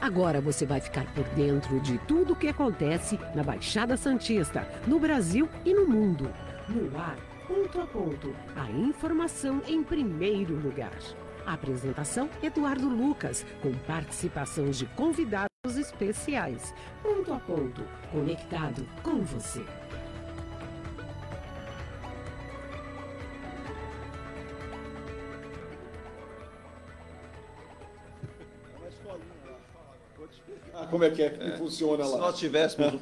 Agora você vai ficar por dentro de tudo o que acontece na Baixada Santista, no Brasil e no mundo. No ar, ponto a ponto, a informação em primeiro lugar. A apresentação, Eduardo Lucas, com participação de convidados especiais. Ponto a ponto, conectado com você. Como é que funciona lá? Se nós tivéssemos...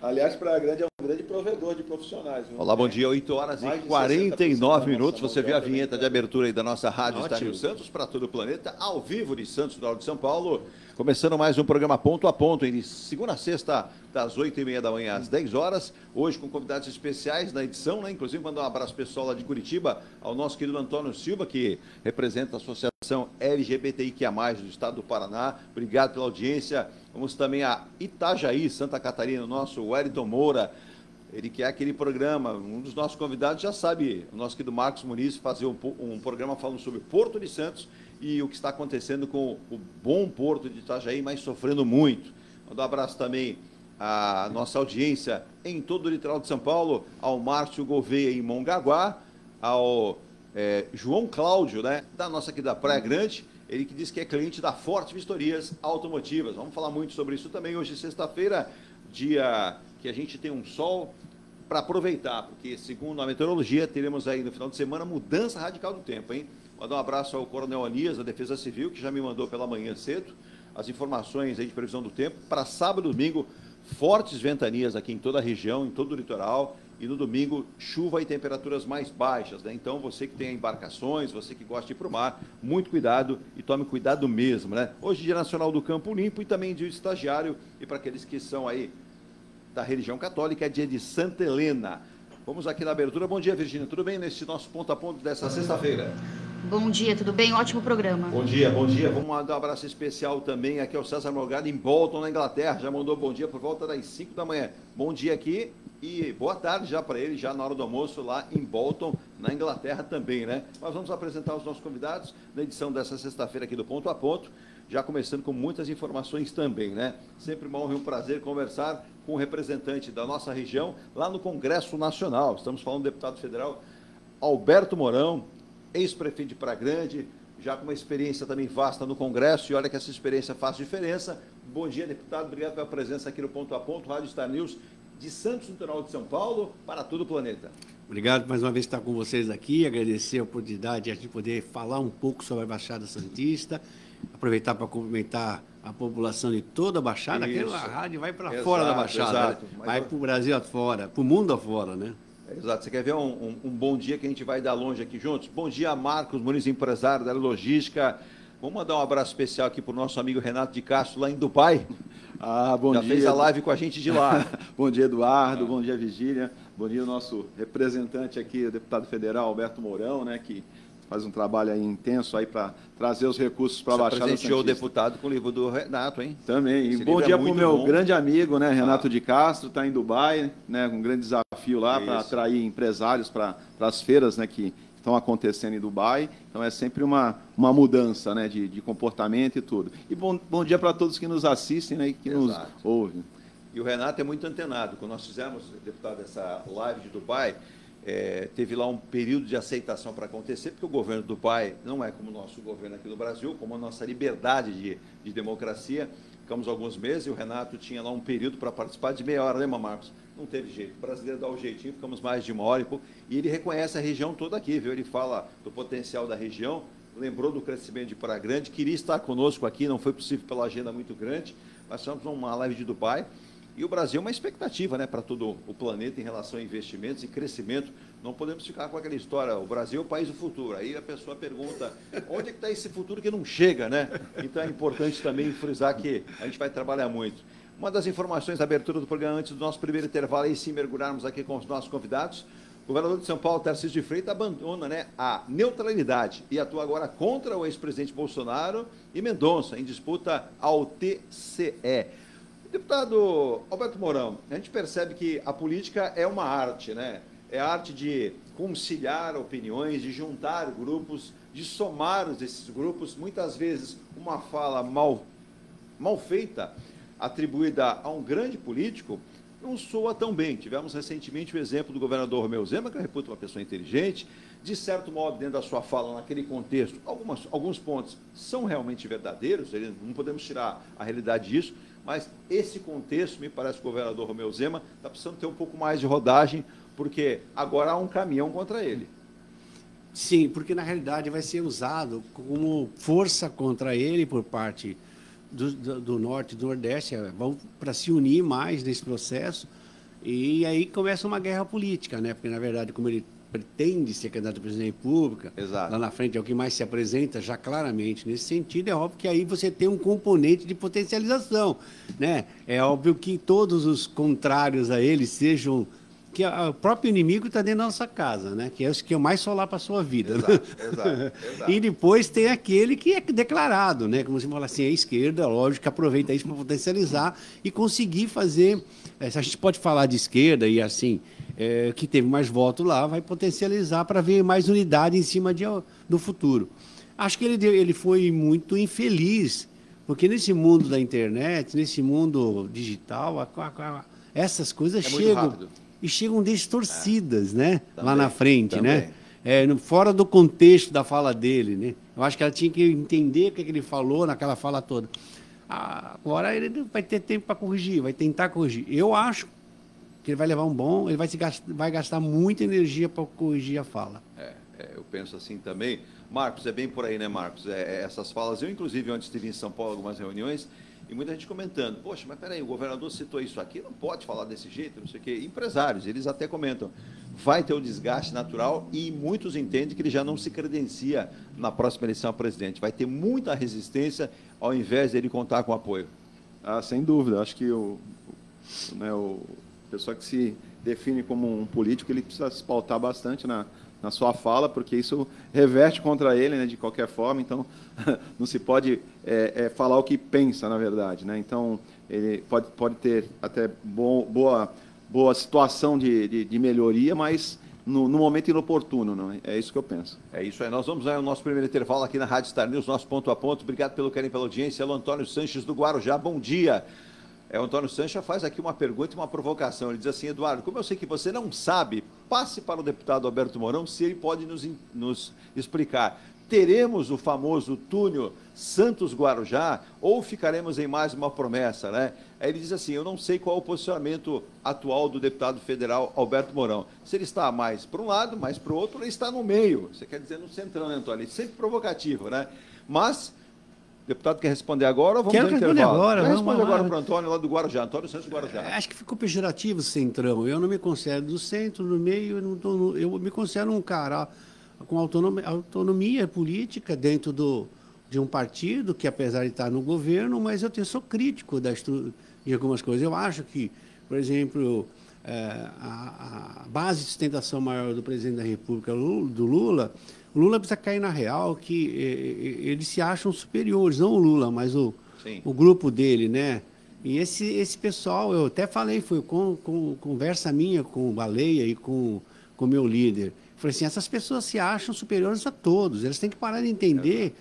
Aliás, Praia Grande é um grande provedor de profissionais. Viu? Olá, bom dia, 8 horas e 49 minutos. Você vê a vinheta de abertura aí da nossa Rádio Estádio Santos para todo o planeta, ao vivo de Santos, do de São Paulo. Começando mais um programa Ponto a Ponto, de segunda a sexta, das 8h30 da manhã às 10 horas. Hoje com convidados especiais na edição, né? Inclusive mandar um abraço pessoal lá de Curitiba, ao nosso querido Antônio Silva, que representa a Associação LGBTIQIA+, do Estado do Paraná. Obrigado pela audiência. Vamos também a Itajaí, Santa Catarina, o nosso Wellington Moura. Ele quer aquele programa, um dos nossos convidados já sabe, o nosso querido Marcos Muniz, fazer um programa falando sobre Porto de Santos e o que está acontecendo com o bom Porto de Itajaí, mas sofrendo muito. Mando um abraço também à nossa audiência em todo o litoral de São Paulo, ao Márcio Gouveia em Mongaguá, ao João Cláudio, né, da nossa aqui da Praia Grande, ele que diz que é cliente da Forte Vistorias Automotivas. Vamos falar muito sobre isso também hoje, sexta-feira, dia que a gente tem um sol para aproveitar, porque segundo a meteorologia, teremos aí no final de semana mudança radical do tempo, hein? Mandar um abraço ao Coronel Anias, da Defesa Civil, que já me mandou pela manhã cedo as informações aí de previsão do tempo. Para sábado e domingo, fortes ventanias aqui em toda a região, em todo o litoral, e no domingo, chuva e temperaturas mais baixas, né? Então, você que tem embarcações, você que gosta de ir para o mar, muito cuidado e tome cuidado mesmo, né? Hoje, Dia Nacional do Campo Limpo e também Dia do Estagiário, e para aqueles que são aí da religião católica, é dia de Santa Helena. Vamos aqui na abertura. Bom dia, Virgínia. Tudo bem nesse nosso ponto a ponto dessa sexta-feira? Bom dia, tudo bem? Ótimo programa. Bom dia, bom dia. Vamos mandar um abraço especial também aqui ao César Morgado em Bolton, na Inglaterra. Já mandou bom dia por volta das 5 da manhã. Bom dia aqui e boa tarde já para ele, já na hora do almoço lá em Bolton, na Inglaterra também, né? Mas vamos apresentar os nossos convidados na edição dessa sexta-feira aqui do Ponto a Ponto, já começando com muitas informações também, né? Sempre uma honra e um prazer conversar com o representante da nossa região lá no Congresso Nacional. Estamos falando do deputado federal Alberto Mourão, ex-prefeito de Praia Grande, já com uma experiência também vasta no Congresso, e olha que essa experiência faz diferença. Bom dia, deputado, obrigado pela presença aqui no Ponto a Ponto, Rádio Star News, de Santos, no litoral de São Paulo, para todo o planeta. Obrigado mais uma vez por estar com vocês aqui, agradecer a oportunidade de a gente poder falar um pouco sobre a Baixada Santista, aproveitar para cumprimentar a população de toda a Baixada, aquela rádio vai para fora da Baixada, né? Vai para o Brasil afora, para o mundo afora, né? Exato, você quer ver um bom dia que a gente vai dar longe aqui juntos? Bom dia, Marcos Muniz, empresário da logística. Vamos mandar um abraço especial aqui para o nosso amigo Renato de Castro, lá em Dubai. Bom dia. Já fez a live com a gente de lá. Bom dia, Eduardo. Bom dia, Virgínia. Bom dia, o nosso representante aqui, o deputado federal Alberto Mourão, né, que faz um trabalho aí intenso aí para trazer os recursos para a Baixada Santista. Presenteou o deputado com o livro do Renato, hein? Também. E bom dia para o meu grande amigo, né, Renato de Castro, está em Dubai, né, com um grande desafio lá para atrair empresários para as feiras, né, que estão acontecendo em Dubai. Então é sempre uma mudança, né, de comportamento e tudo. E bom dia para todos que nos assistem, né, e que nos ouvem. E o Renato é muito antenado. Quando nós fizemos, deputado, essa live de Dubai, teve lá um período de aceitação para acontecer, porque o governo do Dubai não é como o nosso governo aqui no Brasil, como a nossa liberdade de democracia. Ficamos alguns meses e o Renato tinha lá um período para participar de meia hora, lembra, Marcos? Não teve jeito. O brasileiro dá o jeitinho, ficamos mais de uma hora e pouco. E ele reconhece a região toda aqui, viu? Ele fala do potencial da região, lembrou do crescimento de Praia Grande, queria estar conosco aqui, não foi possível pela agenda muito grande, mas fomos numa live de Dubai. E o Brasil é uma expectativa, né, para todo o planeta em relação a investimentos e crescimento. Não podemos ficar com aquela história, o Brasil é o país do futuro. Aí a pessoa pergunta, onde é que está esse futuro que não chega, né? Então é importante também frisar que a gente vai trabalhar muito. Uma das informações da abertura do programa, antes do nosso primeiro intervalo, aí sim mergulharmos aqui com os nossos convidados, o governador de São Paulo, Tarcísio de Freitas, abandona, né, a neutralidade e atua agora contra o ex-presidente Bolsonaro e Mendonça, em disputa ao TCE. Deputado Alberto Mourão, a gente percebe que a política é uma arte, né? É a arte de conciliar opiniões, de juntar grupos, de somar esses grupos. Muitas vezes, uma fala mal feita, atribuída a um grande político, não soa tão bem. Tivemos recentemente o exemplo do governador Romeu Zema, que eu reputo uma pessoa inteligente, de certo modo, dentro da sua fala, naquele contexto, alguns pontos são realmente verdadeiros, não podemos tirar a realidade disso, mas esse contexto, me parece que o governador Romeu Zema está precisando ter um pouco mais de rodagem, porque agora há um caminhão contra ele. Sim, porque na realidade vai ser usado como força contra ele por parte do Norte e do Nordeste, vão para se unir mais nesse processo, e aí começa uma guerra política, né? Porque na verdade, como ele pretende ser candidato a presidente da República, exato, lá na frente é o que mais se apresenta já claramente nesse sentido, é óbvio que aí você tem um componente de potencialização, né? É óbvio que todos os contrários a ele sejam, que o próprio inimigo está dentro da nossa casa, né? Que é o que eu mais falar para a sua vida. Exato, né? exato. E depois tem aquele que é declarado, né? Como você fala assim, a esquerda, lógico, que aproveita isso para potencializar e conseguir fazer. Se a gente pode falar de esquerda e assim, que teve mais voto lá, vai potencializar para ver mais unidade em cima do futuro. Acho que ele foi muito infeliz, porque nesse mundo da internet, nesse mundo digital, essas coisas chegam e chegam distorcidas, né? Também, lá na frente, também, né? Fora do contexto da fala dele, né? Eu acho que ela tinha que entender o que ele falou naquela fala toda. Agora ele vai ter tempo para corrigir, vai tentar corrigir. Eu acho que ele vai levar ele vai gastar muita energia para corrigir a fala. Eu penso assim também. Marcos, é bem por aí, né, Marcos? Essas falas, eu inclusive ontem estive em São Paulo algumas reuniões, e muita gente comentando, poxa, mas peraí, o governador citou isso aqui, não pode falar desse jeito, não sei o quê. Empresários, eles até comentam, vai ter o desgaste natural, e muitos entendem que ele já não se credencia na próxima eleição a presidente. Vai ter muita resistência ao invés dele contar com apoio. Sem dúvida. Acho que o pessoa que se define como um político, ele precisa se pautar bastante na sua fala, porque isso reverte contra ele, né, de qualquer forma. Então, não se pode falar o que pensa, na verdade, né? Então, ele pode ter até boa situação de melhoria, mas no momento inoportuno, não é? É isso que eu penso. É isso aí. Nós vamos ao nosso primeiro intervalo aqui na Rádio Star News, nosso ponto a ponto. Obrigado pelo carinho, pela audiência. Alô, Antônio Sanches do Guarujá, bom dia. O Antônio Sanches faz aqui uma pergunta e uma provocação. Ele diz assim, Eduardo, como eu sei que você não sabe, passe para o deputado Alberto Mourão se ele pode nos explicar. Teremos o famoso túnel Santos-Guarujá ou ficaremos em mais uma promessa, né? Aí ele diz assim, eu não sei qual é o posicionamento atual do deputado federal Alberto Mourão. Se ele está mais para um lado, mais para o outro, ele está no meio. Você quer dizer no centrão, né, Antônio? Ele é sempre provocativo, né? Mas... O deputado quer responder agora ou vamos ao intervalo? Responde agora para o Antônio, lá do Guarujá, Antônio Santos do Guarujá. Acho que ficou pejorativo o centrão. Eu não me considero do centro, no meio, eu me considero um cara com autonomia política dentro de um partido que, apesar de estar no governo, mas eu sou crítico de algumas coisas. Eu acho que, por exemplo, a base de sustentação maior do presidente da República, do Lula... O Lula precisa cair na real que eles se acham superiores, não o Lula, mas o grupo dele, né? E esse pessoal, eu até falei, foi conversa minha com o Baleia e com o meu líder. Falei assim, essas pessoas se acham superiores a todos, eles têm que parar de entender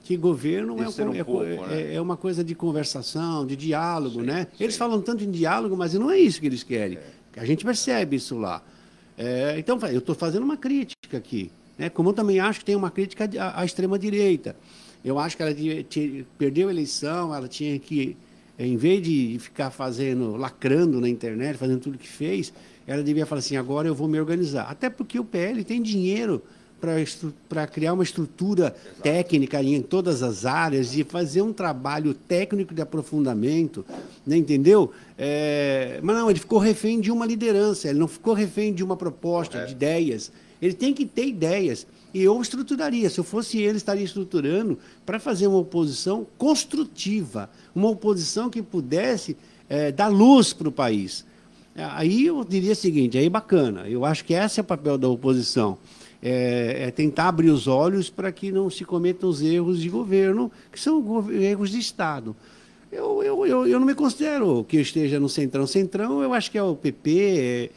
que governo é uma coisa de conversação, de diálogo, né? Eles falam tanto em diálogo, mas não é isso que eles querem. A gente percebe isso lá. Então, eu estou fazendo uma crítica aqui. Como eu também acho que tem uma crítica à extrema-direita. Eu acho que ela perdeu a eleição, ela tinha que, em vez de ficar lacrando na internet, fazendo tudo o que fez, ela devia falar assim, agora eu vou me organizar. Até porque o PL tem dinheiro para criar uma estrutura técnica em todas as áreas e fazer um trabalho técnico de aprofundamento, né, entendeu? Mas não, ele ficou refém de uma liderança, ele não ficou refém de uma proposta, de ideias. Ele tem que ter ideias. E eu estruturaria. Se eu fosse ele, estaria estruturando para fazer uma oposição construtiva, uma oposição que pudesse dar luz para o país. Aí eu diria o seguinte, aí bacana, eu acho que esse é o papel da oposição, tentar abrir os olhos para que não se cometam os erros de governo, que são erros de Estado. Eu não me considero que eu esteja no Centrão. Centrão, eu acho que é o PP,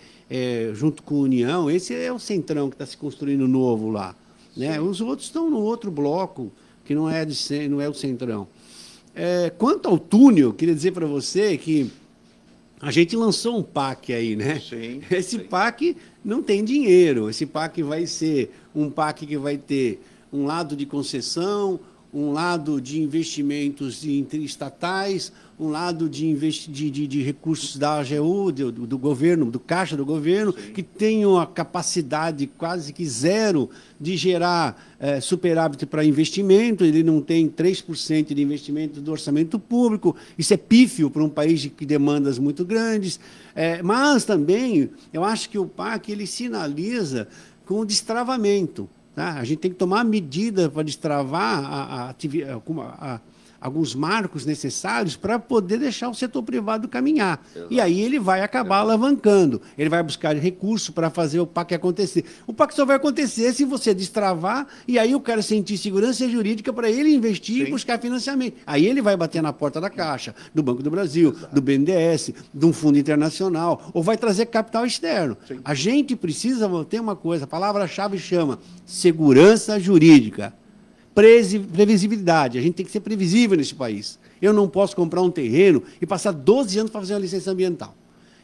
junto com a União, esse é o Centrão que está se construindo novo lá. Né? Os outros estão no outro bloco, que não é o Centrão. Quanto ao túnel, queria dizer para você que a gente lançou um PAC aí, né? Sim, esse PAC não tem dinheiro. Esse PAC vai ser um PAC que vai ter um lado de concessão, um lado de investimentos estatais, um lado de recursos da AGU, do governo, do Caixa do Governo, sim, que tenham a capacidade quase que zero de gerar superávit para investimento. Ele não tem 3% de investimento do orçamento público. Isso é pífio para um país que demandas muito grandes. Mas também, eu acho que o PAC ele sinaliza com o destravamento. Tá? A gente tem que tomar medida para destravar alguns marcos necessários para poder deixar o setor privado caminhar. Exato. E aí ele vai acabar alavancando, ele vai buscar recurso para fazer o PAC acontecer. O PAC só vai acontecer se você destravar e aí o cara sentir segurança jurídica para ele investir, sim, e buscar financiamento. Aí ele vai bater na porta da Caixa, do Banco do Brasil, exato, do BNDES, de um fundo internacional, ou vai trazer capital externo. Sim. A gente precisa ter uma coisa, a palavra-chave chama segurança jurídica. Previsibilidade. A gente tem que ser previsível nesse país. Eu não posso comprar um terreno e passar 12 anos para fazer uma licença ambiental.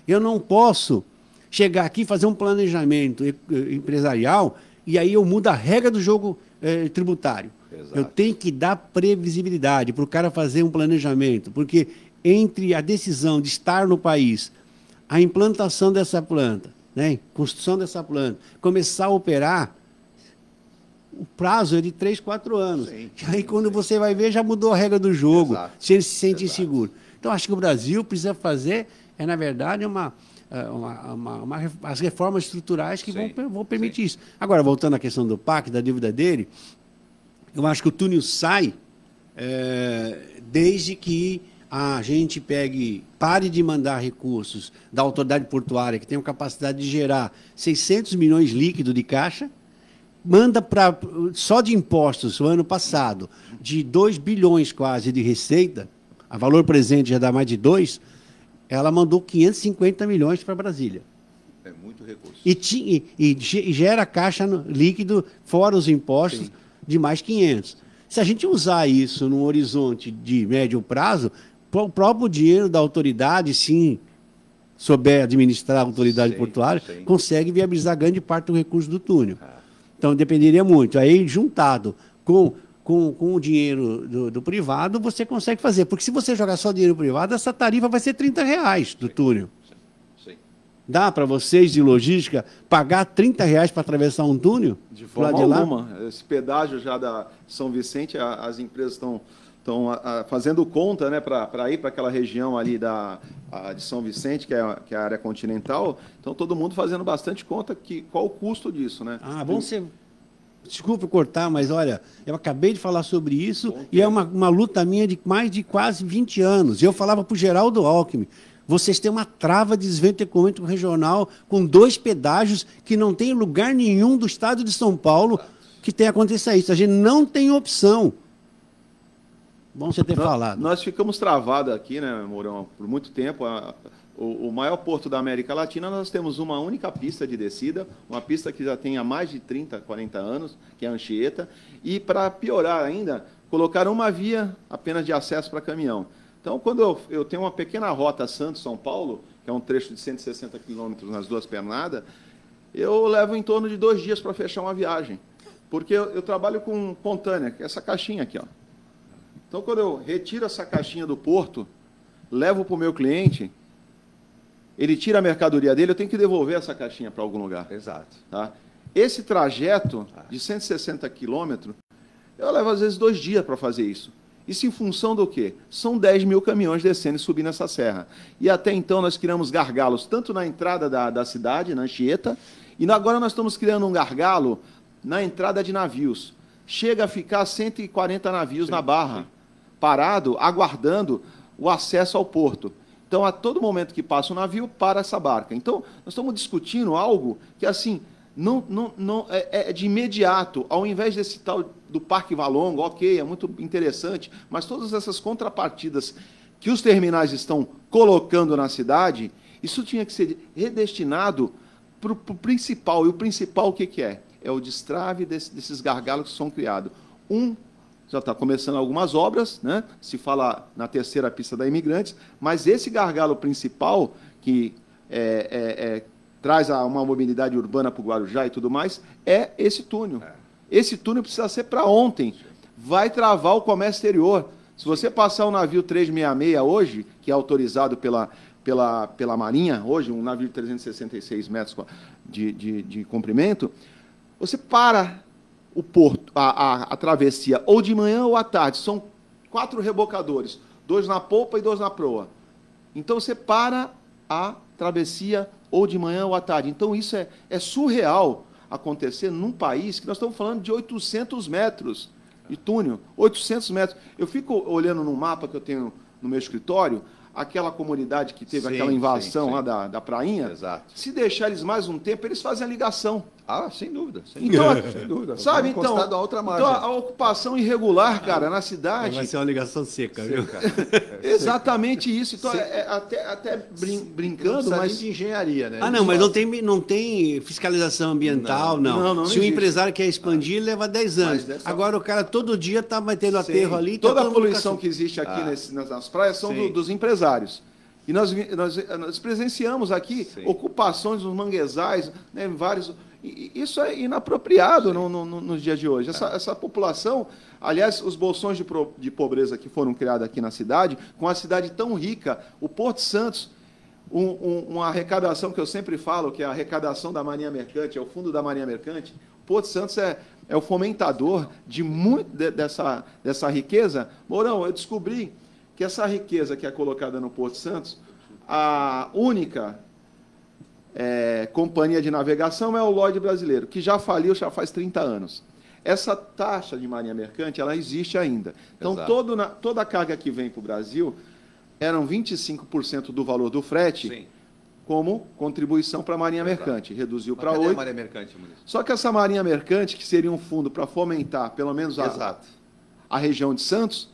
Eu não posso chegar aqui e fazer um planejamento empresarial e aí eu mudo a regra do jogo tributário. Exato. Eu tenho que dar previsibilidade para o cara fazer um planejamento, porque entre a decisão de estar no país, a implantação dessa planta, né, construção dessa planta, começar a operar, o prazo é de 3, 4 anos. Sim. Aí, quando você vai ver, já mudou a regra do jogo. Exato. Se ele se sente inseguro. Então, acho que o Brasil precisa fazer, na verdade, as reformas estruturais que vão permitir, sim, isso. Agora, voltando à questão do PAC, da dívida dele, eu acho que o túnel sai desde que a gente pare de mandar recursos da autoridade portuária, que tem a capacidade de gerar 600 milhões líquido de caixa, manda só de impostos, o ano passado, de 2 bilhões quase de receita, a valor presente já dá mais de 2, ela mandou 550 milhões para Brasília. É muito recurso. E gera caixa líquido, fora os impostos, sim, de mais 500. Se a gente usar isso num horizonte de médio prazo, o próprio dinheiro da autoridade, sim, souber administrar a autoridade, sim, portuária, sim, consegue viabilizar grande parte do recurso do túnel. Então, dependeria muito. Aí, juntado com o dinheiro do privado, você consegue fazer. Porque se você jogar só dinheiro privado, essa tarifa vai ser R$30 do túnel. Sim. Dá para vocês, de logística, pagar R$30 para atravessar um túnel? De forma alguma. Esse pedágio já da São Vicente, as empresas estão fazendo conta, né, para ir para aquela região ali de São Vicente, que é a área continental. Então, todo mundo fazendo bastante conta qual o custo disso, né? Bom ser... Desculpe cortar, mas olha, eu acabei de falar sobre isso e é uma luta minha de mais de quase 20 anos. Eu falava para o Geraldo Alckmin, vocês têm uma trava de desenvolvimento econômico regional com 2 pedágios que não tem lugar nenhum do estado de São Paulo que tenha acontecido isso. A gente não tem opção. Bom você ter falado. Nós ficamos travados aqui, né, Mourão, por muito tempo. O maior porto da América Latina, nós temos uma única pista de descida, uma pista que já tem há mais de 30, 40 anos, que é a Anchieta, e, para piorar ainda, colocaram uma via apenas de acesso para caminhão. Então, quando eu tenho uma pequena rota Santos-São Paulo, que é um trecho de 160 quilômetros nas 2 pernadas, eu levo em torno de 2 dias para fechar uma viagem, porque eu trabalho com contânia, que é essa caixinha aqui, ó. Então, quando eu retiro essa caixinha do porto, levo para o meu cliente, ele tira a mercadoria dele, eu tenho que devolver essa caixinha para algum lugar. Exato. Tá? Esse trajeto de 160 quilômetros, eu levo às vezes 2 dias para fazer isso. Isso em função do quê? São 10 mil caminhões descendo e subindo essa serra. E até então nós criamos gargalos, tanto na entrada da cidade, na Anchieta, e agora nós estamos criando um gargalo na entrada de navios. Chega a ficar 140 navios, sim, na Barra, parado, aguardando o acesso ao porto. Então, a todo momento que passa um navio, para essa barca. Então, nós estamos discutindo algo que, assim, não é de imediato, ao invés desse tal do Parque Valongo, ok, é muito interessante, mas todas essas contrapartidas que os terminais estão colocando na cidade, isso tinha que ser redestinado para o principal. E o principal o que é? É o destrave desses gargalos que são criados. Já está começando algumas obras, né? Se fala na terceira pista da Imigrantes, mas esse gargalo principal, que traz uma mobilidade urbana para o Guarujá e tudo mais, é esse túnel. Esse túnel precisa ser para ontem. Vai travar o comércio exterior. Se você passar o navio 366 hoje, que é autorizado pela Marinha, hoje, um navio de 366 metros de comprimento, você para o porto, a travessia, ou de manhã ou à tarde. São 4 rebocadores, 2 na polpa e 2 na proa. Então, você para a travessia ou de manhã ou à tarde. Então, isso é surreal acontecer num país que nós estamos falando de 800 metros de túnel. 800 metros. Eu fico olhando no mapa que eu tenho no meu escritório, aquela comunidade que teve aquela invasão lá da prainha. Exato. Se deixar eles mais um tempo, eles fazem a ligação. Sem dúvida. Então, sem dúvida. Sabe, então, a outra margem. Então, a ocupação irregular, cara, na cidade... Vai ser uma ligação seca, viu? Exatamente isso. Então, até brincando, mas... de engenharia, né? Não, mas não tem fiscalização ambiental, não. Não Se existe. o empresário quer expandir, leva 10 anos. Agora o cara todo dia está metendo aterro ali. Toda a poluição que existe aqui nas praias são dos empresários. E nós presenciamos aqui ocupações nos manguezais, né, vários... Isso é inapropriado nos dias de hoje. Essa população, aliás, os bolsões de pobreza que foram criados aqui na cidade, com a cidade tão rica, o Porto Santos, uma arrecadação que eu sempre falo, que é a arrecadação da Marinha Mercante, é o fundo da Marinha Mercante. O Porto Santos é o fomentador de muito dessa riqueza. Mourão, eu descobri que essa riqueza que é colocada no Porto Santos, a única companhia de navegação é o Lloyd brasileiro, que já faliu já faz 30 anos. Essa taxa de marinha mercante, ela existe ainda. Então, toda a carga que vem para o Brasil, eram 25% do valor do frete, como contribuição para a marinha mercante. Reduziu para 8%. Marinha mercante, só que essa marinha mercante, que seria um fundo para fomentar, pelo menos a região de Santos,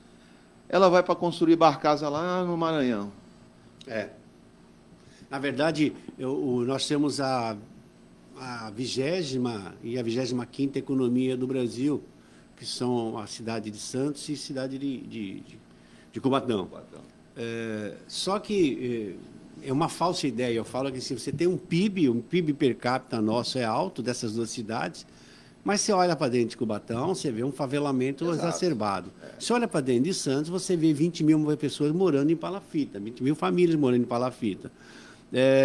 ela vai para construir barcaça lá no Maranhão. Na verdade, nós temos a 20ª e a 25ª economia do Brasil, que são a cidade de Santos e a cidade de Cubatão. Só que é uma falsa ideia. Eu falo que se você tem um PIB per capita nosso é alto dessas duas cidades, mas você olha para dentro de Cubatão, você vê um favelamento exacerbado. Você olha para dentro de Santos, você vê 20 mil pessoas morando em palafita, 20 mil famílias morando em palafita.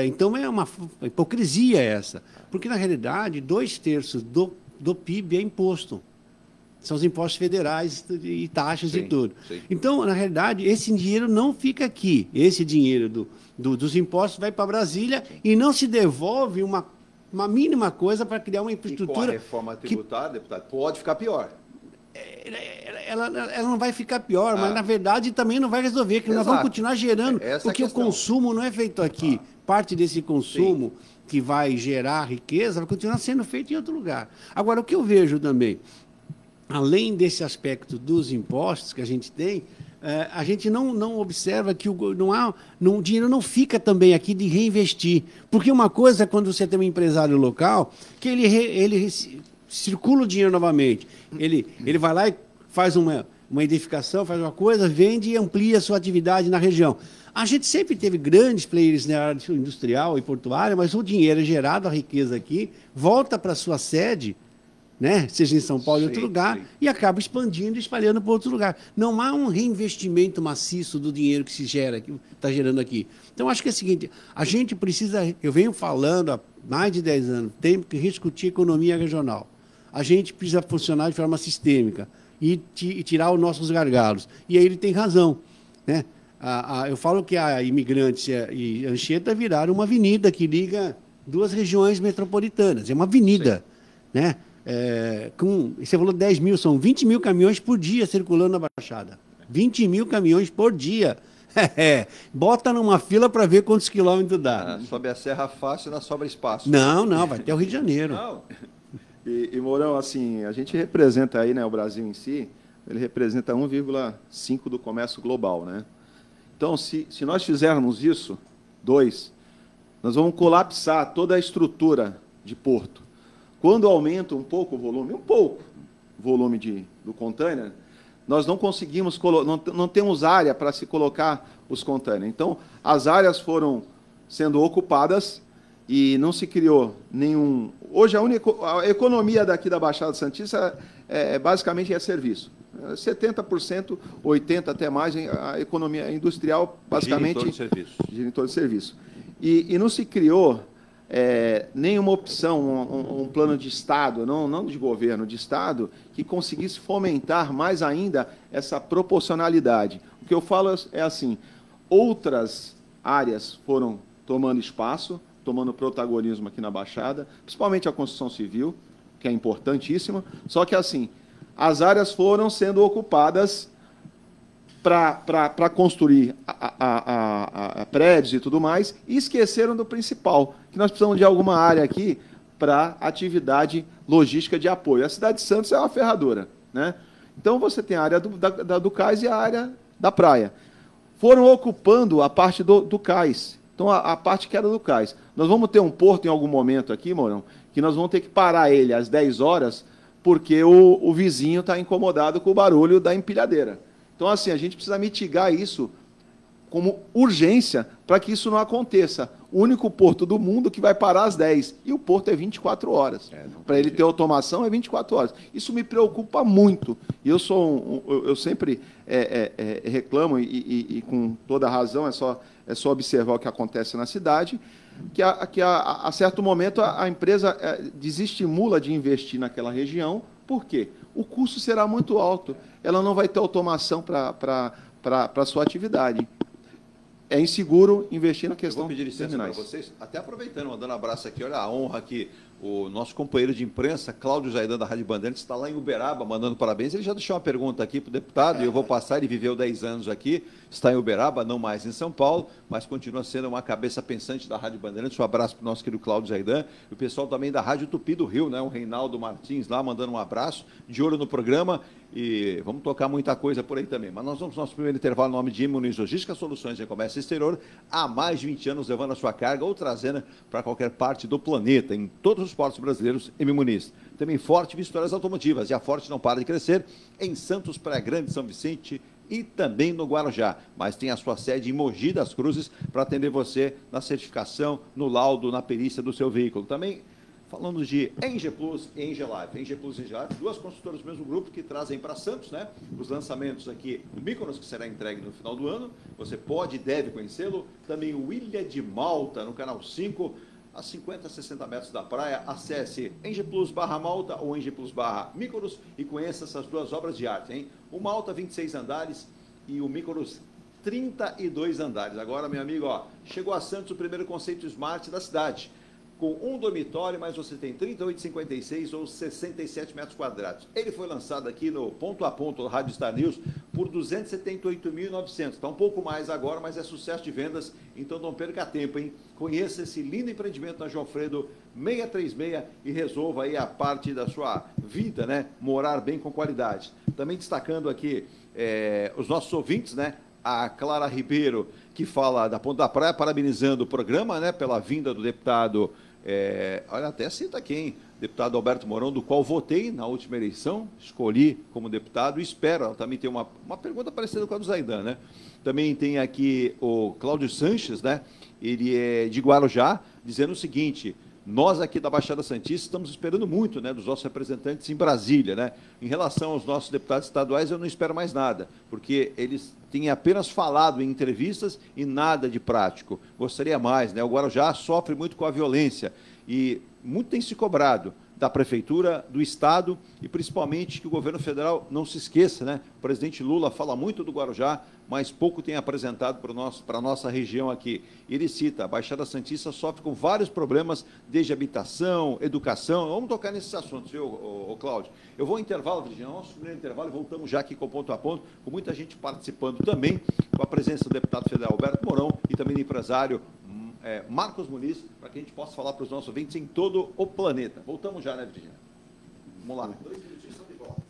Então, é uma hipocrisia essa. Porque, na realidade, 2/3 do PIB é imposto. São os impostos federais e taxas e tudo. Então, na realidade, esse dinheiro não fica aqui. Esse dinheiro dos impostos vai para Brasília e não se devolve uma mínima coisa para criar uma infraestrutura... E com a reforma tributária, deputado, pode ficar pior. Ela não vai ficar pior, mas, na verdade, também não vai resolver, que nós vamos continuar gerando, porque o consumo não é feito aqui. Parte desse consumo que vai gerar riqueza vai continuar sendo feito em outro lugar. Agora, o que eu vejo também, além desse aspecto dos impostos que a gente tem, a gente não observa que o dinheiro não fica também aqui de reinvestir. Porque uma coisa é quando você tem um empresário local, que ele circula o dinheiro novamente. Ele vai lá e faz uma edificação, faz uma coisa, vende e amplia a sua atividade na região. A gente sempre teve grandes players na área industrial e portuária, mas o dinheiro é gerado, a riqueza aqui, volta para a sua sede, né? Seja em São Paulo ou em outro lugar, e acaba expandindo e espalhando para outro lugar. Não há um reinvestimento maciço do dinheiro que se gera, que está gerando aqui. Então, acho que é o seguinte, a gente precisa, eu venho falando há mais de 10 anos, tem que discutir economia regional. A gente precisa funcionar de forma sistêmica e tirar os nossos gargalos. E aí ele tem razão, né? Eu falo que a Imigrantes e Anchieta viraram uma avenida que liga duas regiões metropolitanas. É uma avenida, né? Você falou 10 mil, são 20 mil caminhões por dia circulando na Baixada. 20 mil caminhões por dia. Bota numa fila para ver quantos quilômetros dá. Sobe a serra fácil e não sobra espaço. Não, vai até o Rio de Janeiro. Não. E Mourão, assim, a gente representa aí, né, o Brasil em si, ele representa 1,5% do comércio global, né? Então, se nós fizermos isso, nós vamos colapsar toda a estrutura de porto. Quando aumenta um pouco o volume do container, nós não conseguimos, não temos área para se colocar os containers. Então, as áreas foram sendo ocupadas e não se criou nenhum... Hoje, a economia daqui da Baixada Santista basicamente é serviço. 70%, 80% até mais, a economia industrial, basicamente... Gira em todo serviço. E não se criou nenhuma opção, um plano de Estado, não de governo, de Estado, que conseguisse fomentar mais ainda essa proporcionalidade. O que eu falo é assim, outras áreas foram tomando espaço, tomando protagonismo aqui na Baixada, principalmente a construção civil, que é importantíssima, só que assim, as áreas foram sendo ocupadas para construir prédios e tudo mais, e esqueceram do principal, que nós precisamos de alguma área aqui para atividade logística de apoio. A cidade de Santos é uma ferradura, né? Então, você tem a área do cais e a área da praia. Foram ocupando a parte do cais. Então, a parte que era do cais. Nós vamos ter um porto em algum momento aqui, Mourão, que nós vamos ter que parar ele às 10 horas, porque o vizinho está incomodado com o barulho da empilhadeira. Então, assim, a gente precisa mitigar isso como urgência para que isso não aconteça. O único porto do mundo que vai parar às 10, e o porto é 24 horas. Para ele ter automação é 24 horas. Isso me preocupa muito. E eu sempre reclamo, e com toda razão, é só observar o que acontece na cidade, que a certo momento a empresa desestimula de investir naquela região. Por quê? O custo será muito alto. Ela não vai ter automação para a sua atividade. É inseguro investir na questão dos terminais. Para vocês, até aproveitando, mandando um abraço aqui, olha a honra que o nosso companheiro de imprensa, Cláudio Zaidan, da Rádio Bandeirantes, está lá em Uberaba, mandando parabéns. Ele já deixou uma pergunta aqui para o deputado, e eu vou passar, ele viveu 10 anos aqui, está em Uberaba, não mais em São Paulo, mas continua sendo uma cabeça pensante da Rádio Bandeirantes. Um abraço para o nosso querido Cláudio Zaidan, e o pessoal também da Rádio Tupi do Rio, né? O Reinaldo Martins lá, mandando um abraço, de olho no programa, e vamos tocar muita coisa por aí também. Mas nós vamos no nosso primeiro intervalo, em nome de Muniz Logística Soluções de Comércio Exterior, há mais de 20 anos levando a sua carga ou trazendo para qualquer parte do planeta, em todos os portos brasileiros, em Muniz. Também Forte Vistoras Automotivas, e a Forte não para de crescer em Santos, Praia Grande, São Vicente e também no Guarujá, mas tem a sua sede em Mogi das Cruzes para atender você na certificação, no laudo, na perícia do seu veículo. Também falando de Eng Plus e Eng Live. Eng Plus e Eng Live, duas construtoras do mesmo grupo que trazem para Santos, né? Os lançamentos aqui do Mykonos, que será entregue no final do ano. Você pode e deve conhecê-lo. Também o Ilha de Malta, no Canal 5, a 50, 60 metros da praia. Acesse Eng+/Malta ou Eng+/Mykonos e conheça essas duas obras de arte, hein? O Malta, 26 andares e o Mykonos, 32 andares. Agora, meu amigo, ó, chegou a Santos o primeiro conceito Smart da cidade, com um dormitório, mas você tem 38,56 ou 67 metros quadrados. Ele foi lançado aqui no Ponto a Ponto, Rádio Star News, por 278.900. Está um pouco mais agora, mas é sucesso de vendas, então não perca tempo, hein? Conheça esse lindo empreendimento na João Fredo 636 e resolva aí a parte da sua vida, né? Morar bem com qualidade. Também destacando aqui os nossos ouvintes, né? A Clara Ribeiro, que fala da Ponta da Praia, parabenizando o programa, né? Pela vinda do deputado... olha, até cita aqui, hein? Deputado Alberto Mourão, do qual votei na última eleição, escolhi como deputado e espero. Também tem uma pergunta parecida com a do Zaidan, né? Também tem aqui o Cláudio Sanches, né? Ele é de Guarujá, dizendo o seguinte: nós aqui da Baixada Santista estamos esperando muito, né, dos nossos representantes em Brasília, né? Em relação aos nossos deputados estaduais, eu não espero mais nada, porque eles têm apenas falado em entrevistas e nada de prático. Gostaria mais, né? O Guarujá sofre muito com a violência e muito tem se cobrado da Prefeitura, do Estado e principalmente que o governo federal não se esqueça, né? O presidente Lula fala muito do Guarujá, mas pouco tem apresentado para a nossa região aqui. Ele cita, a Baixada Santista sofre com vários problemas, desde habitação, educação. Vamos tocar nesses assuntos, viu, Cláudio? Eu vou ao intervalo, Virginia, nosso primeiro intervalo, e voltamos já aqui com o Ponto a Ponto, com muita gente participando também, com a presença do deputado federal Alberto Mourão e também do empresário Marcos Muniz, para que a gente possa falar para os nossos ouvintes em todo o planeta. Voltamos já, né, Virginia? Vamos lá. 2 minutinhos, estamos de volta.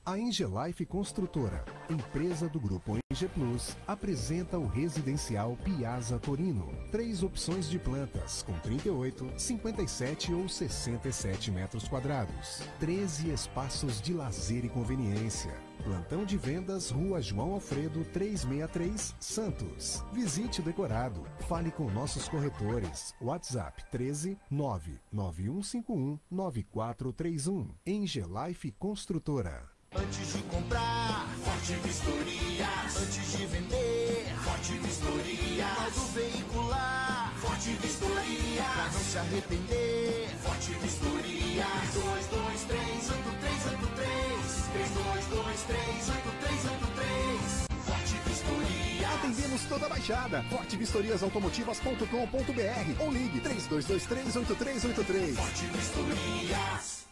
A Engelife Construtora, empresa do Grupo Enge Plus, apresenta o residencial Piazza Torino. 3 opções de plantas, com 38, 57 ou 67 metros quadrados. 13 espaços de lazer e conveniência. Plantão de vendas, Rua João Alfredo, 363, Santos. Visite o decorado. Fale com nossos corretores. WhatsApp 13 99151 9431. Engelife Construtora. Antes de comprar, Forte Vistorias. Antes de vender, Forte Vistorias. Modo veicular, Forte Vistorias. Pra não se arrepender, Forte Vistorias. 3223-8383. 3223-8383. Forte Vistorias. Atendemos toda a Baixada. fortevistoriasautomotivas.com.br ou ligue 3223-8383. Forte Vistorias.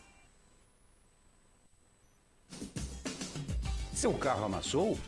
Seu carro amassou?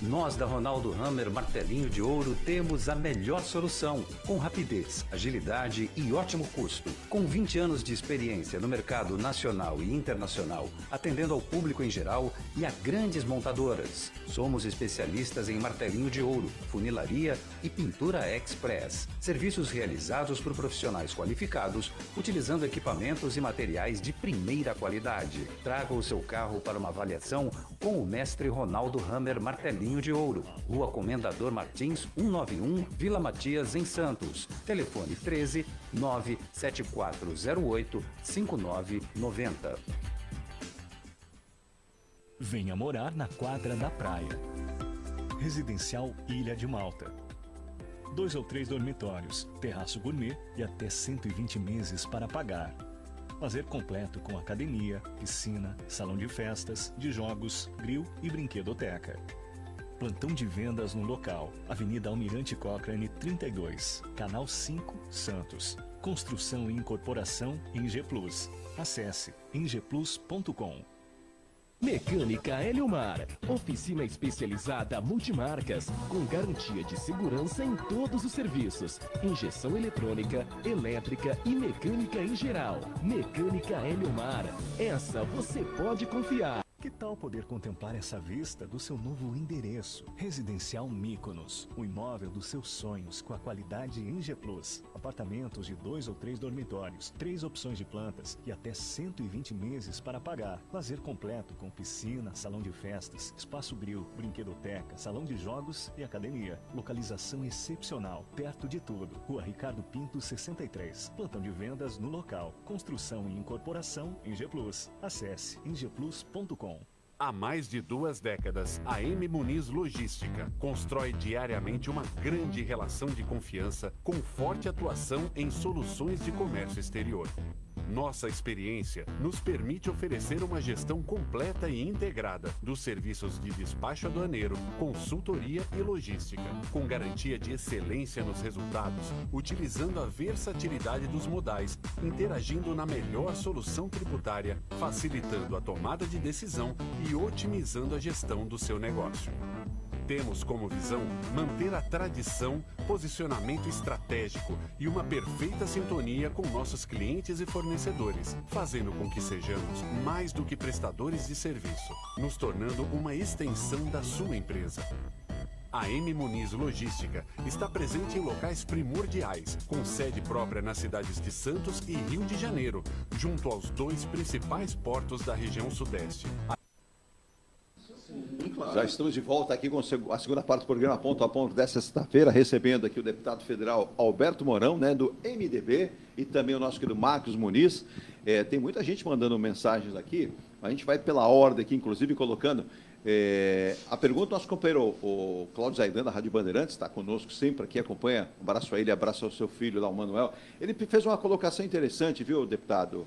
Nós da Ronaldo Hammer Martelinho de Ouro temos a melhor solução, com rapidez, agilidade e ótimo custo. Com 20 anos de experiência no mercado nacional e internacional, atendendo ao público em geral e a grandes montadoras. Somos especialistas em martelinho de ouro, funilaria e pintura express. Serviços realizados por profissionais qualificados, utilizando equipamentos e materiais de primeira qualidade. Traga o seu carro para uma avaliação com o mestre Ronaldo Hammer Martelinho de Ouro, Rua Comendador Martins, 191, Vila Matias, em Santos. Telefone 13 97408 5990. Venha morar na quadra da praia. Residencial Ilha de Malta. 2 ou 3 dormitórios, terraço gourmet e até 120 meses para pagar. Lazer completo com academia, piscina, salão de festas, de jogos, grill e brinquedoteca. Plantão de vendas no local, Avenida Almirante Cochrane 32, Canal 5, Santos. Construção e incorporação Enge Plus. Acesse engeplus.com. Mecânica Heliomar, oficina especializada multimarcas, com garantia de segurança em todos os serviços, injeção eletrônica, elétrica e mecânica em geral. Mecânica Heliomar, essa você pode confiar. Que tal poder contemplar essa vista do seu novo endereço? Residencial Mykonos, o imóvel dos seus sonhos com a qualidade Enge Plus. Apartamentos de 2 ou 3 dormitórios, 3 opções de plantas e até 120 meses para pagar. Lazer completo com piscina, salão de festas, espaço grill, brinquedoteca, salão de jogos e academia. Localização excepcional, perto de tudo. Rua Ricardo Pinto 63. Plantão de vendas no local. Construção e incorporação Enge Plus. Acesse engeplus.com. Há mais de 2 décadas, a M. Muniz Logística constrói diariamente uma grande relação de confiança com forte atuação em soluções de comércio exterior. Nossa experiência nos permite oferecer uma gestão completa e integrada dos serviços de despacho aduaneiro, consultoria e logística, com garantia de excelência nos resultados, utilizando a versatilidade dos modais, interagindo na melhor solução tributária, facilitando a tomada de decisão e otimizando a gestão do seu negócio. Temos como visão manter a tradição, posicionamento estratégico e uma perfeita sintonia com nossos clientes e fornecedores, fazendo com que sejamos mais do que prestadores de serviço, nos tornando uma extensão da sua empresa. A M. Muniz Logística está presente em locais primordiais, com sede própria nas cidades de Santos e Rio de Janeiro, junto aos 2 principais portos da região sudeste. Já estamos de volta aqui com a segunda parte do programa Ponto a Ponto desta sexta-feira, recebendo aqui o deputado federal Alberto Mourão, né, do MDB, e também o nosso querido Marcos Muniz. Tem muita gente mandando mensagens aqui, a gente vai pela ordem aqui, inclusive colocando a pergunta do nosso companheiro, o Cláudio Zaidan, da Rádio Bandeirantes, está conosco sempre aqui, acompanha, um abraço a ele, abraço ao seu filho lá, o Manuel. Ele fez uma colocação interessante, viu, deputado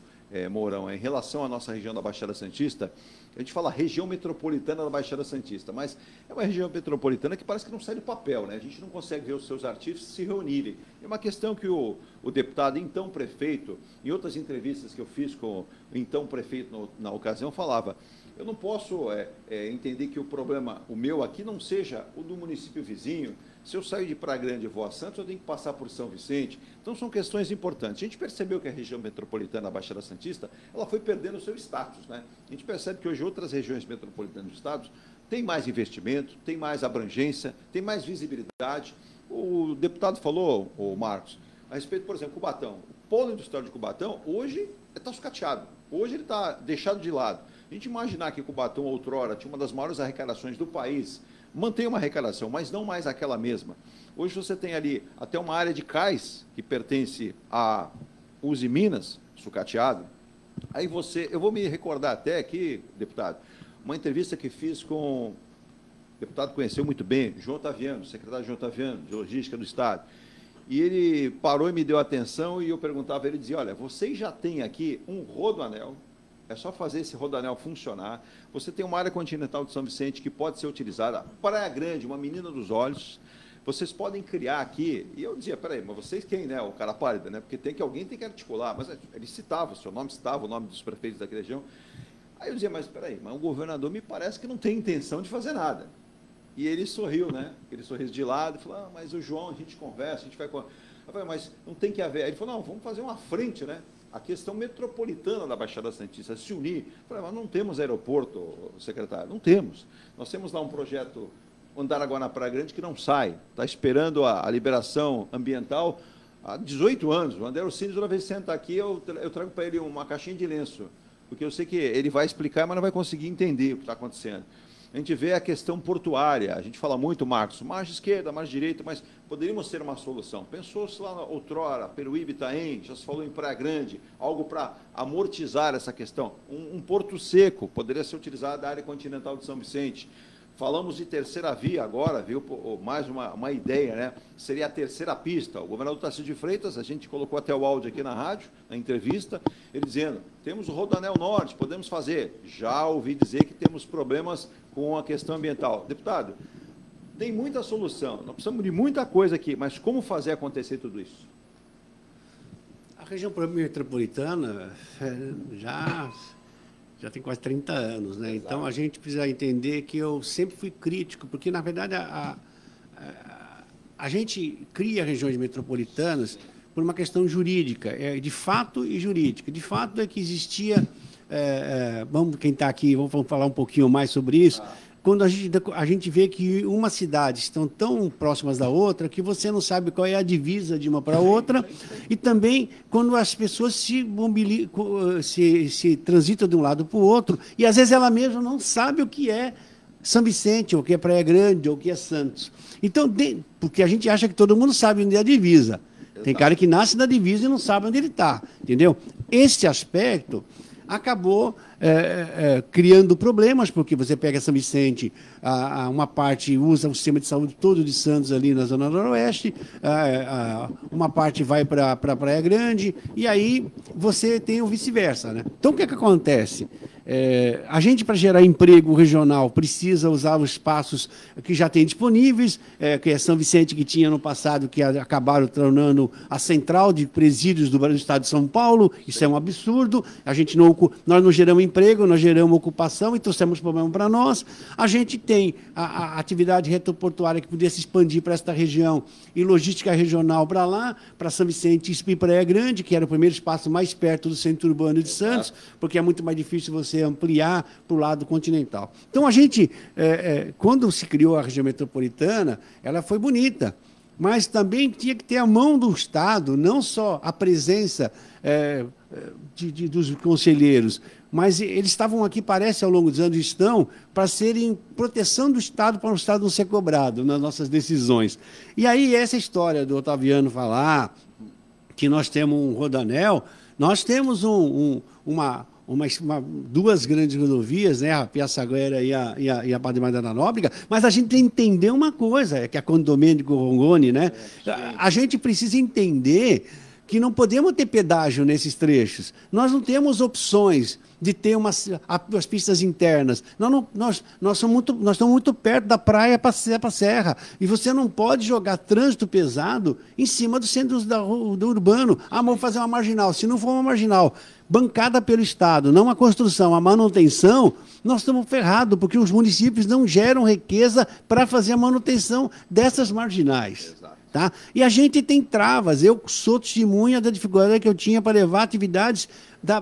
Mourão, em relação à nossa região da Baixada Santista. A gente fala região metropolitana da Baixada Santista, mas é uma região metropolitana que parece que não sai do papel, né? A gente não consegue ver os seus artistas se reunirem. É uma questão que o deputado, então prefeito, em outras entrevistas que eu fiz com o então prefeito na ocasião, falava: eu não posso entender que o problema, o meu aqui, não seja o do município vizinho, Se eu saio de Praia Grande e vou a Santos, eu tenho que passar por São Vicente. Então, são questões importantes. A gente percebeu que a região metropolitana da Baixada Santista, ela foi perdendo o seu status, né? A gente percebe que hoje outras regiões metropolitanas do estado têm mais investimento, têm mais abrangência, têm mais visibilidade. O deputado falou, o Marcos, a respeito, por exemplo, Cubatão. O polo industrial de Cubatão, hoje, está sucateado. Hoje ele está deixado de lado. A gente imaginar que Cubatão, outrora, tinha uma das maiores arrecadações do país, mantém uma arrecadação, mas não mais aquela mesma. Hoje você tem ali até uma área de cais que pertence a Uzi Minas, sucateado. Aí eu vou me recordar até aqui, deputado, uma entrevista que fiz com, o deputado conheceu muito bem, João Otaviano, secretário João Otaviano, de Logística do Estado. E ele parou e me deu atenção e eu perguntava, ele dizia, olha, vocês já têm aqui um rodoanel, é só fazer esse rodoanel funcionar. Você tem uma área continental de São Vicente que pode ser utilizada. Praia Grande, uma menina dos olhos. Vocês podem criar aqui. E eu dizia, peraí, mas vocês quem, né? O cara pálida, né? Porque alguém tem que articular. Mas ele citava, o seu nome citava, o nome dos prefeitos daquela região. Aí eu dizia, mas peraí, mas o governador me parece que não tem intenção de fazer nada. E ele sorriu, né? Aquele sorriso de lado, e falou, mas o João, a gente conversa, a gente vai... Eu falei, mas não tem que haver... Aí ele falou, não, vamos fazer uma frente, né? A questão metropolitana da Baixada Santista, se unir. Eu falei, mas não temos aeroporto, secretário, não temos. Nós temos lá um projeto Andaraguá na Praia Grande que não sai, está esperando a liberação ambiental há 18 anos. O André Orsini, toda vez que senta aqui, eu trago para ele uma caixinha de lenço, porque eu sei que ele vai explicar, mas não vai conseguir entender o que está acontecendo. A gente vê a questão portuária, a gente fala muito, Marcos, margem esquerda, margem direita, mas poderíamos ter uma solução. Pensou-se lá outrora, Peruíbe, Itaém, já se falou em Praia Grande, algo para amortizar essa questão. Um porto seco poderia ser utilizado da área continental de São Vicente. Falamos de terceira via agora, viu? Mais uma ideia, né? Seria a terceira pista. O governador Tarcísio de Freitas, a gente colocou até o áudio aqui na rádio, na entrevista, ele dizendo, temos o Rodoanel Norte, podemos fazer. Já ouvi dizer que temos problemas com a questão ambiental. Deputado, tem muita solução, nós precisamos de muita coisa aqui, mas como fazer acontecer tudo isso? A região metropolitana já tem quase 30 anos, né? Exato. Então, a gente precisa entender que eu sempre fui crítico, porque, na verdade, a gente cria regiões metropolitanas por uma questão jurídica, de fato e jurídica. De fato é que existia... quem está aqui, vamos falar um pouquinho mais sobre isso. Quando a gente vê que uma cidade estão tão próximas da outra que você não sabe qual é a divisa de uma para a outra, e também quando as pessoas se transitam de um lado para o outro, e às vezes ela mesma não sabe o que é São Vicente, ou o que é Praia Grande, ou o que é Santos. Então, porque a gente acha que todo mundo sabe onde é a divisa. Tem cara que nasce na divisa e não sabe onde ele está, entendeu? Esse aspecto acabou criando problemas, porque você pega São Vicente, uma parte usa o sistema de saúde todo de Santos ali na Zona Noroeste, uma parte vai para Praia Grande, e aí você tem o vice-versa, né? Então, o que acontece? A gente, para gerar emprego regional, precisa usar os espaços que já tem disponíveis, que é São Vicente, que tinha no passado, que acabaram tornando a central de presídios do Estado de São Paulo. Isso é um absurdo. Nós não geramos emprego, nós geramos ocupação e trouxemos problema para nós. A gente tem a atividade retroportuária que podia se expandir para esta região e logística regional para lá, para São Vicente e Praia Grande, que era o primeiro espaço mais perto do centro urbano de Santos, porque é muito mais difícil você ampliar para o lado continental. Então, a gente, quando se criou a região metropolitana, ela foi bonita, mas também tinha que ter a mão do Estado, não só a presença dos conselheiros, mas eles estavam aqui, parece, ao longo dos anos, estão para serem proteção do Estado, para o Estado não ser cobrado nas nossas decisões. E aí, essa história do Otaviano falar que nós temos um rodoanel, nós temos duas grandes rodovias, né, a Piaçaguera e a Padre Maria da Nóbrega, mas a gente tem que entender uma coisa, que é a Condomênico Rongoni, né? A gente precisa entender que não podemos ter pedágio nesses trechos. Nós não temos opções de ter as pistas internas. Nós estamos muito perto da praia para a serra. E você não pode jogar trânsito pesado em cima do centro do urbano. Vamos fazer uma marginal. Se não for uma marginal bancada pelo Estado, não a construção, a manutenção, nós estamos ferrados, porque os municípios não geram riqueza para fazer a manutenção dessas marginais. Tá? E a gente tem travas. Eu sou testemunha da dificuldade que eu tinha para levar atividades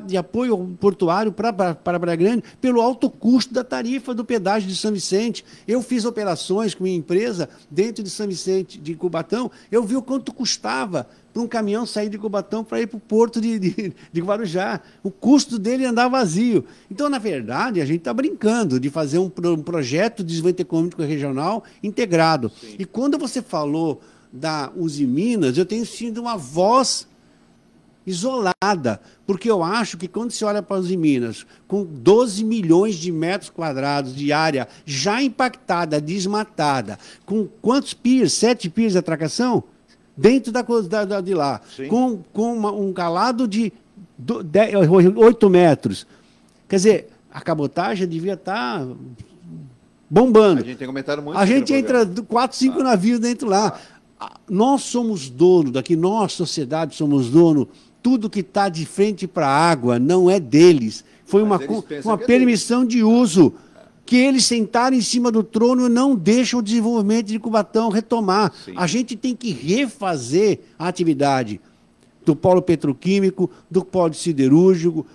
de apoio portuário para Praia Grande pelo alto custo da tarifa do pedágio de São Vicente. Eu fiz operações com minha empresa dentro de São Vicente, de Cubatão, eu vi o quanto custava para um caminhão sair de Cubatão para ir para o porto de Guarujá. O custo dele é andar vazio. Então, na verdade, a gente está brincando de fazer um projeto de desenvolvimento econômico regional integrado. Sim. E quando você falou da Uzi Minas, eu tenho sido uma voz isolada, porque eu acho que quando você olha para a Uzi Minas, com 12 milhões de metros quadrados de área já impactada, desmatada, com quantos piers? 7 piers de atracação? Dentro de lá, com um calado de 8 metros. Quer dizer, a cabotagem devia estar bombando. A gente tem comentado muito. A gente entra 4, 5 navios dentro lá. Nós somos dono daqui, nós, sociedade, somos dono. Tudo que está de frente para a água não é deles. Foi uma permissão de uso. Que eles sentaram em cima do trono não deixam o desenvolvimento de Cubatão retomar. Sim. A gente tem que refazer a atividade do polo petroquímico, do polo siderúrgico,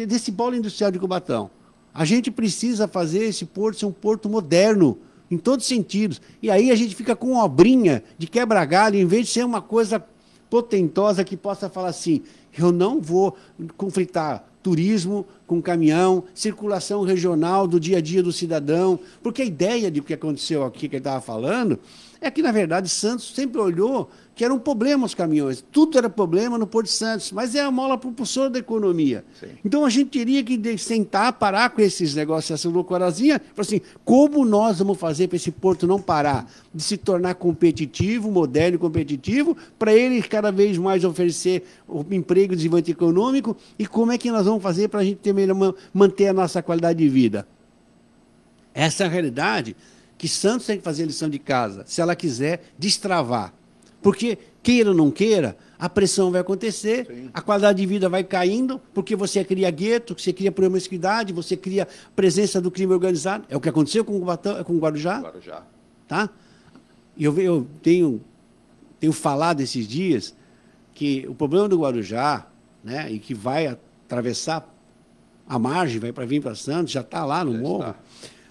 desse polo industrial de Cubatão. A gente precisa fazer esse porto ser um porto moderno, em todos os sentidos. E aí a gente fica com uma obrinha de quebra-galho, em vez de ser uma coisa potentosa que possa falar assim, eu não vou conflitar turismo com caminhão, circulação regional do dia a dia do cidadão, porque a ideia de o que aconteceu aqui, que ele estava falando, é que, na verdade, Santos sempre olhou que era um problema os caminhões. Tudo era problema no Porto de Santos, mas é a mola propulsora da economia. Sim. Então, a gente teria que sentar, parar com esses negócios, essa loucurazinha, falar assim, como nós vamos fazer para esse porto não parar de se tornar competitivo, moderno e competitivo, para ele cada vez mais oferecer emprego e desenvolvimento econômico, e como é que nós vamos fazer para a gente manter a nossa qualidade de vida? Essa é a realidade que Santos tem que fazer a lição de casa, se ela quiser destravar. Porque, queira ou não queira, a pressão vai acontecer, sim, a qualidade de vida vai caindo, porque você cria gueto, você cria promiscuidade, você cria presença do crime organizado. É o que aconteceu com o Guarujá. Tá? E eu tenho falado esses dias que o problema do Guarujá, né, e que vai atravessar a margem, vai vir para Santos, já está lá no morro,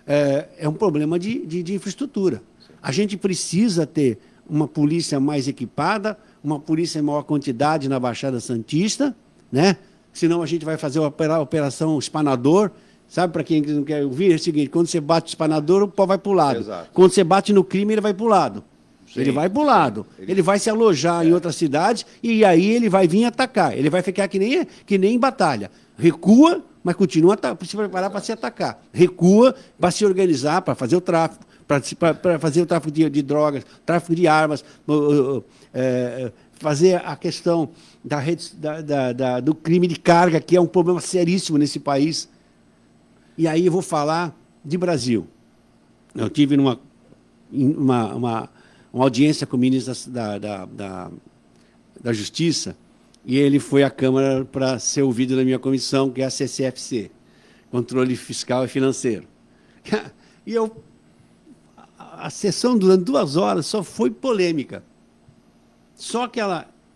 é um problema de infraestrutura. Sim. A gente precisa ter uma polícia mais equipada, uma polícia em maior quantidade na Baixada Santista, né? Senão a gente vai fazer a operação espanador. Sabe, para quem não quer ouvir, é o seguinte, quando você bate o espanador, o pau vai para o lado. Exato. Quando você bate no crime, ele vai para o lado. Sim, ele vai para o lado. Ele vai se alojar em outras cidades e aí ele vai vir atacar. Ele vai ficar que nem em batalha. Recua, mas continua se preparar para se atacar. Recua para se organizar, para fazer o tráfico, para fazer o tráfico de drogas, tráfico de armas, fazer a questão do crime de carga, que é um problema seríssimo nesse país. E aí eu vou falar de Brasil. Eu tive uma audiência com o ministro da Justiça, e ele foi à Câmara para ser ouvido na minha comissão, que é a CCFC, Controle Fiscal e Financeiro. E a sessão durante 2 horas só foi polêmica. Só que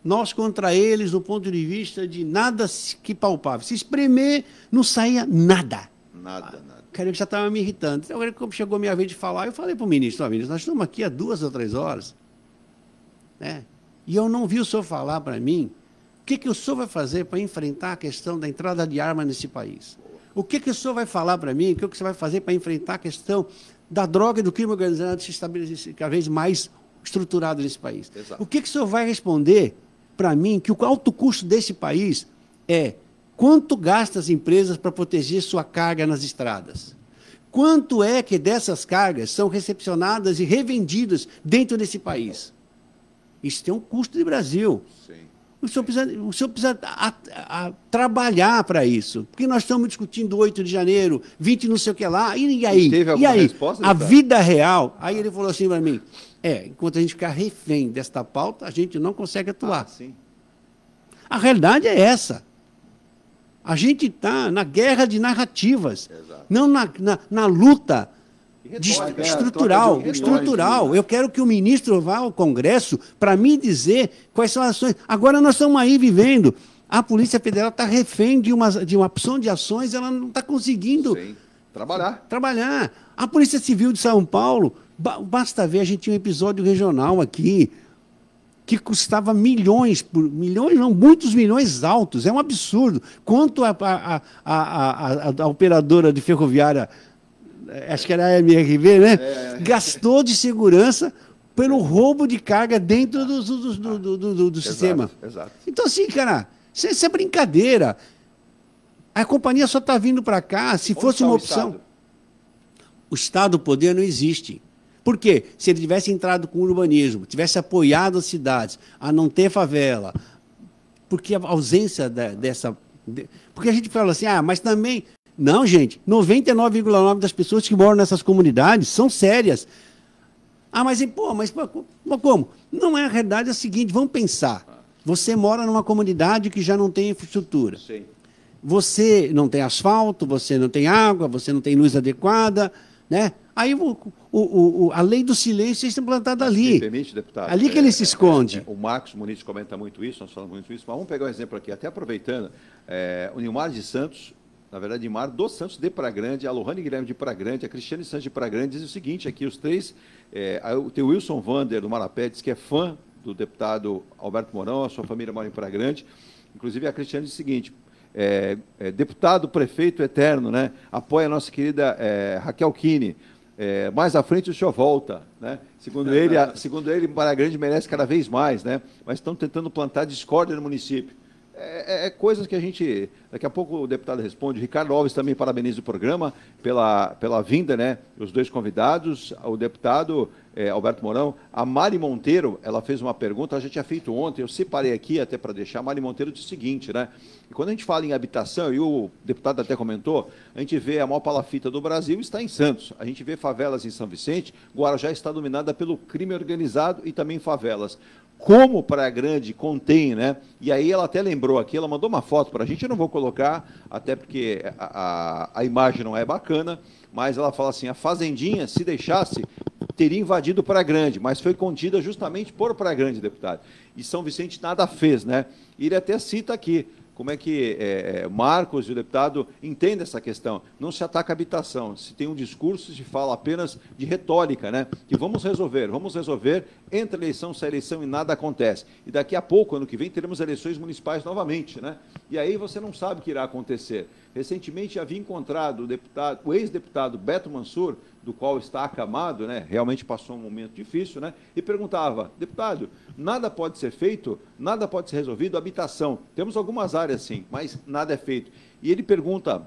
nós contra eles, do ponto de vista de nada que palpável. Se espremer, não saía nada. Nada. Cara, já estava me irritando. Então, agora, quando chegou a minha vez de falar, eu falei para o ministro, ministro, nós estamos aqui há 2 ou 3 horas, né? E eu não vi o senhor falar para mim o que o senhor vai fazer para enfrentar a questão da entrada de arma nesse país. O que o senhor vai falar para mim, o que você vai fazer para enfrentar a questão da droga e do crime organizado se estabelecer cada vez mais estruturado nesse país. Exato. O que o senhor vai responder para mim que o alto custo desse país é quanto gasta as empresas para proteger sua carga nas estradas? Quanto é que dessas cargas são recepcionadas e revendidas dentro desse país? Isso tem um custo de Brasil. Sim. O senhor precisa trabalhar para isso. Porque nós estamos discutindo 8 de janeiro, 20 não sei o que lá, e aí? Teve alguma resposta, a vida real... Aí ele falou assim para mim, enquanto a gente ficar refém desta pauta, a gente não consegue atuar. Sim. A realidade é essa. A gente está na guerra de narrativas, não na luta estrutural. Eu quero que o ministro vá ao Congresso para me dizer quais são as ações. Agora nós estamos aí vivendo. A Polícia Federal está refém de uma opção de ações, ela não está conseguindo trabalhar. A Polícia Civil de São Paulo, basta ver, a gente tinha um episódio regional aqui, que custava milhões, muitos milhões altos. É um absurdo. Quanto a operadora de ferroviária, acho que era a MRV, né? Gastou de segurança pelo roubo de carga dentro do sistema. Exato. Então, assim, cara, isso é brincadeira. A companhia só está vindo para cá se fosse uma opção. O Estado, o poder não existe. Por quê? Se ele tivesse entrado com o urbanismo, tivesse apoiado as cidades a não ter favela, porque a ausência dessa... Porque a gente fala assim, mas também... Não, gente, 99,9% das pessoas que moram nessas comunidades são sérias. Mas como? Não é a realidade, é a seguinte, vamos pensar. Você mora numa comunidade que já não tem infraestrutura. Sim. Você não tem asfalto, você não tem água, você não tem luz adequada, né? Aí a lei do silêncio é implantada ali. Me permite, deputado? Ali que ele se esconde. O Marcos Muniz comenta muito isso, nós falamos muito isso, mas vamos pegar um exemplo aqui, até aproveitando. O Nilmar de Santos, na verdade, Nilmar dos Santos de Pragrande, a Lohane Guilherme de Pragrande, a Cristiane Santos de Pragrande, diz o seguinte aqui, os três, tem o Wilson Vander, do Marapé, diz que é fã do deputado Alberto Mourão, a sua família mora em Pragrande, inclusive a Cristiane diz o seguinte, deputado, prefeito eterno, né, apoia a nossa querida Raquel Kine, mais à frente o senhor volta, né? Segundo ele, Pragrande merece cada vez mais, né? Mas estão tentando plantar discórdia no município. Coisas que a gente... Daqui a pouco o deputado responde. O Ricardo Alves também parabeniza o programa pela vinda, né? Os dois convidados, o deputado Alberto Mourão. A Mari Monteiro, ela fez uma pergunta, ela já tinha feito ontem, eu separei aqui até para deixar. A Mari Monteiro disse o seguinte, né? E quando a gente fala em habitação, e o deputado até comentou, a gente vê a maior palafita do Brasil está em Santos. A gente vê favelas em São Vicente, Guarujá está dominada pelo crime organizado e também favelas. Como Praia Grande contém, né? E aí ela até lembrou aqui, ela mandou uma foto para a gente, eu não vou colocar, até porque a imagem não é bacana, mas ela fala assim, a fazendinha, se deixasse, teria invadido Praia Grande, mas foi contida justamente por Praia Grande, deputado. E São Vicente nada fez, né? E ele até cita aqui, como é que Marcos e o deputado entendem essa questão. Não se ataca a habitação, se tem um discurso, se fala apenas de retórica, né? Que vamos resolver, entre eleição, sai eleição e nada acontece. E daqui a pouco, ano que vem, teremos eleições municipais novamente, né? E aí você não sabe o que irá acontecer. Recentemente havia encontrado o ex-deputado Beto Mansur, do qual está acamado, né? Realmente passou um momento difícil, né? E perguntava, deputado, nada pode ser feito, nada pode ser resolvido, habitação. Temos algumas áreas, sim, mas nada é feito. E eles perguntam,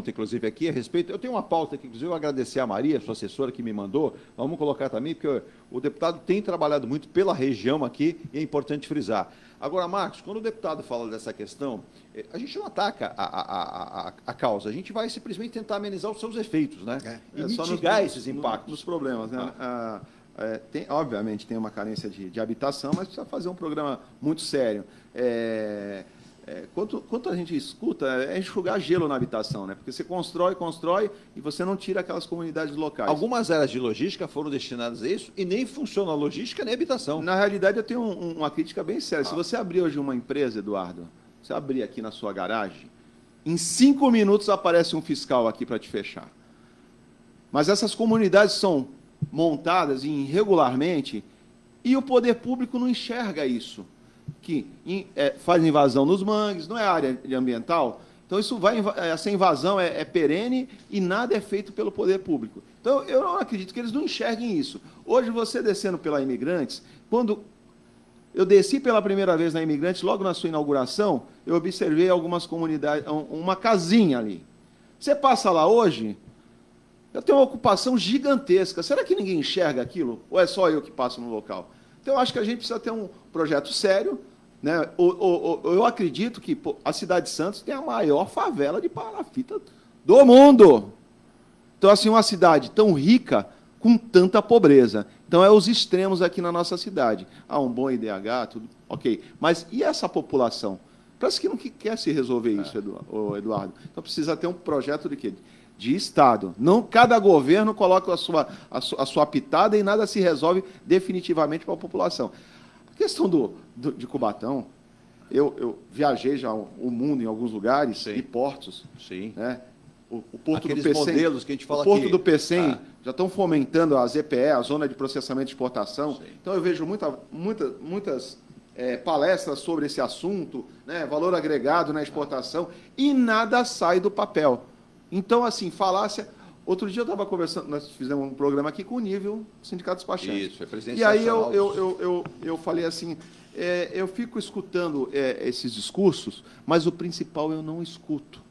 inclusive, aqui a respeito, eu tenho uma pauta aqui, inclusive, eu agradecer a Maria, sua assessora, que me mandou, vamos colocar também, porque o deputado tem trabalhado muito pela região aqui, e é importante frisar. Agora, Marcos, quando o deputado fala dessa questão, a gente não ataca a causa, a gente vai simplesmente tentar amenizar os seus efeitos, né? E mitigar esses impactos. Nos problemas, né? Obviamente tem uma carência de habitação, mas precisa fazer um programa muito sério. Quanto a gente escuta, é enxugar gelo na habitação, né? Porque você constrói e você não tira aquelas comunidades locais. Algumas áreas de logística foram destinadas a isso e nem funciona a logística nem a habitação. Na realidade, eu tenho uma crítica bem séria. Se você abrir hoje uma empresa, Eduardo, você abrir aqui na sua garagem, em 5 minutos aparece um fiscal aqui para te fechar. Mas essas comunidades são montadas irregularmente e o poder público não enxerga isso. Que faz invasão nos mangues, não é área ambiental, então essa invasão é perene e nada é feito pelo poder público. Então, eu não acredito que eles não enxerguem isso. Hoje, você descendo pela Imigrantes, quando eu desci pela primeira vez na Imigrantes, logo na sua inauguração, eu observei algumas comunidades, uma casinha ali. Você passa lá hoje, eu tenho uma ocupação gigantesca. Será que ninguém enxerga aquilo? Ou é só eu que passo no local? Então, eu acho que a gente precisa ter um projeto sério, Né? Eu acredito que a cidade de Santos tem a maior favela de palafita do mundo. Então, assim, uma cidade tão rica com tanta pobreza. Então, é os extremos aqui na nossa cidade. Um bom IDH, tudo ok. Mas e essa população? Parece que não quer se resolver isso, Eduardo. Então, precisa ter um projeto de quê? De Estado. Não, cada governo coloca a sua pitada e nada se resolve definitivamente para a população. A questão de Cubatão, eu viajei já o mundo em alguns lugares, sim, e portos. Sim. Né? O Porto do Pecém, modelos que a gente fala aqui. O Porto do Pecém já estão fomentando a ZPE, a Zona de Processamento de Exportação. Sim. Então, eu vejo muitas palestras sobre esse assunto, né? Valor agregado na exportação, e nada sai do papel. Então, assim, falácia... Outro dia eu estava conversando, nós fizemos um programa aqui com o Nível Sindicato Despachante. Isso, é presidente. E aí eu falei assim, eu fico escutando esses discursos, mas o principal eu não escuto.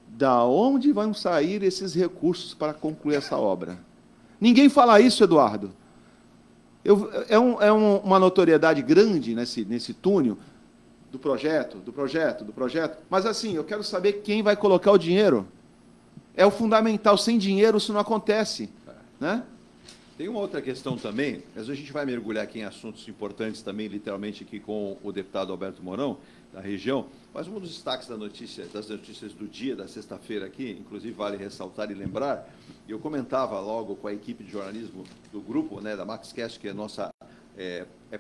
Da onde vão sair esses recursos para concluir essa obra? Ninguém fala isso, Eduardo. Uma notoriedade grande nesse túnel do projeto, mas assim, eu quero saber quem vai colocar o dinheiro. É o fundamental. Sem dinheiro isso não acontece. Né? Tem uma outra questão também, mas a gente vai mergulhar aqui em assuntos importantes também, literalmente, aqui com o deputado Alberto Mourão, da região, mas um dos destaques das notícias do dia, da sexta-feira aqui, inclusive vale ressaltar e lembrar, eu comentava logo com a equipe de jornalismo do grupo, né, da MaxCast, que é nossa...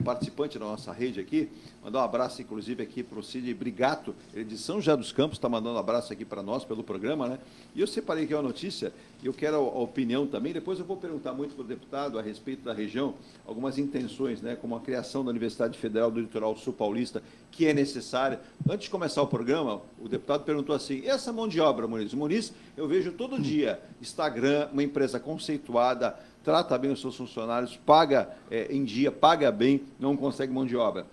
participante da nossa rede aqui, mandar um abraço, inclusive, aqui para o Cid Brigato, ele de São José dos Campos, está mandando um abraço aqui para nós, pelo programa, né? E eu separei aqui uma notícia, e eu quero a opinião também, depois eu vou perguntar muito para o deputado a respeito da região, algumas intenções, né? Como a criação da Universidade Federal do Litoral Sul Paulista, que é necessária. Antes de começar o programa, o deputado perguntou assim, e essa mão de obra, Muniz? Muniz, eu vejo todo dia, Instagram, uma empresa conceituada, trata bem os seus funcionários, paga em dia, paga bem, não consegue mão de obra.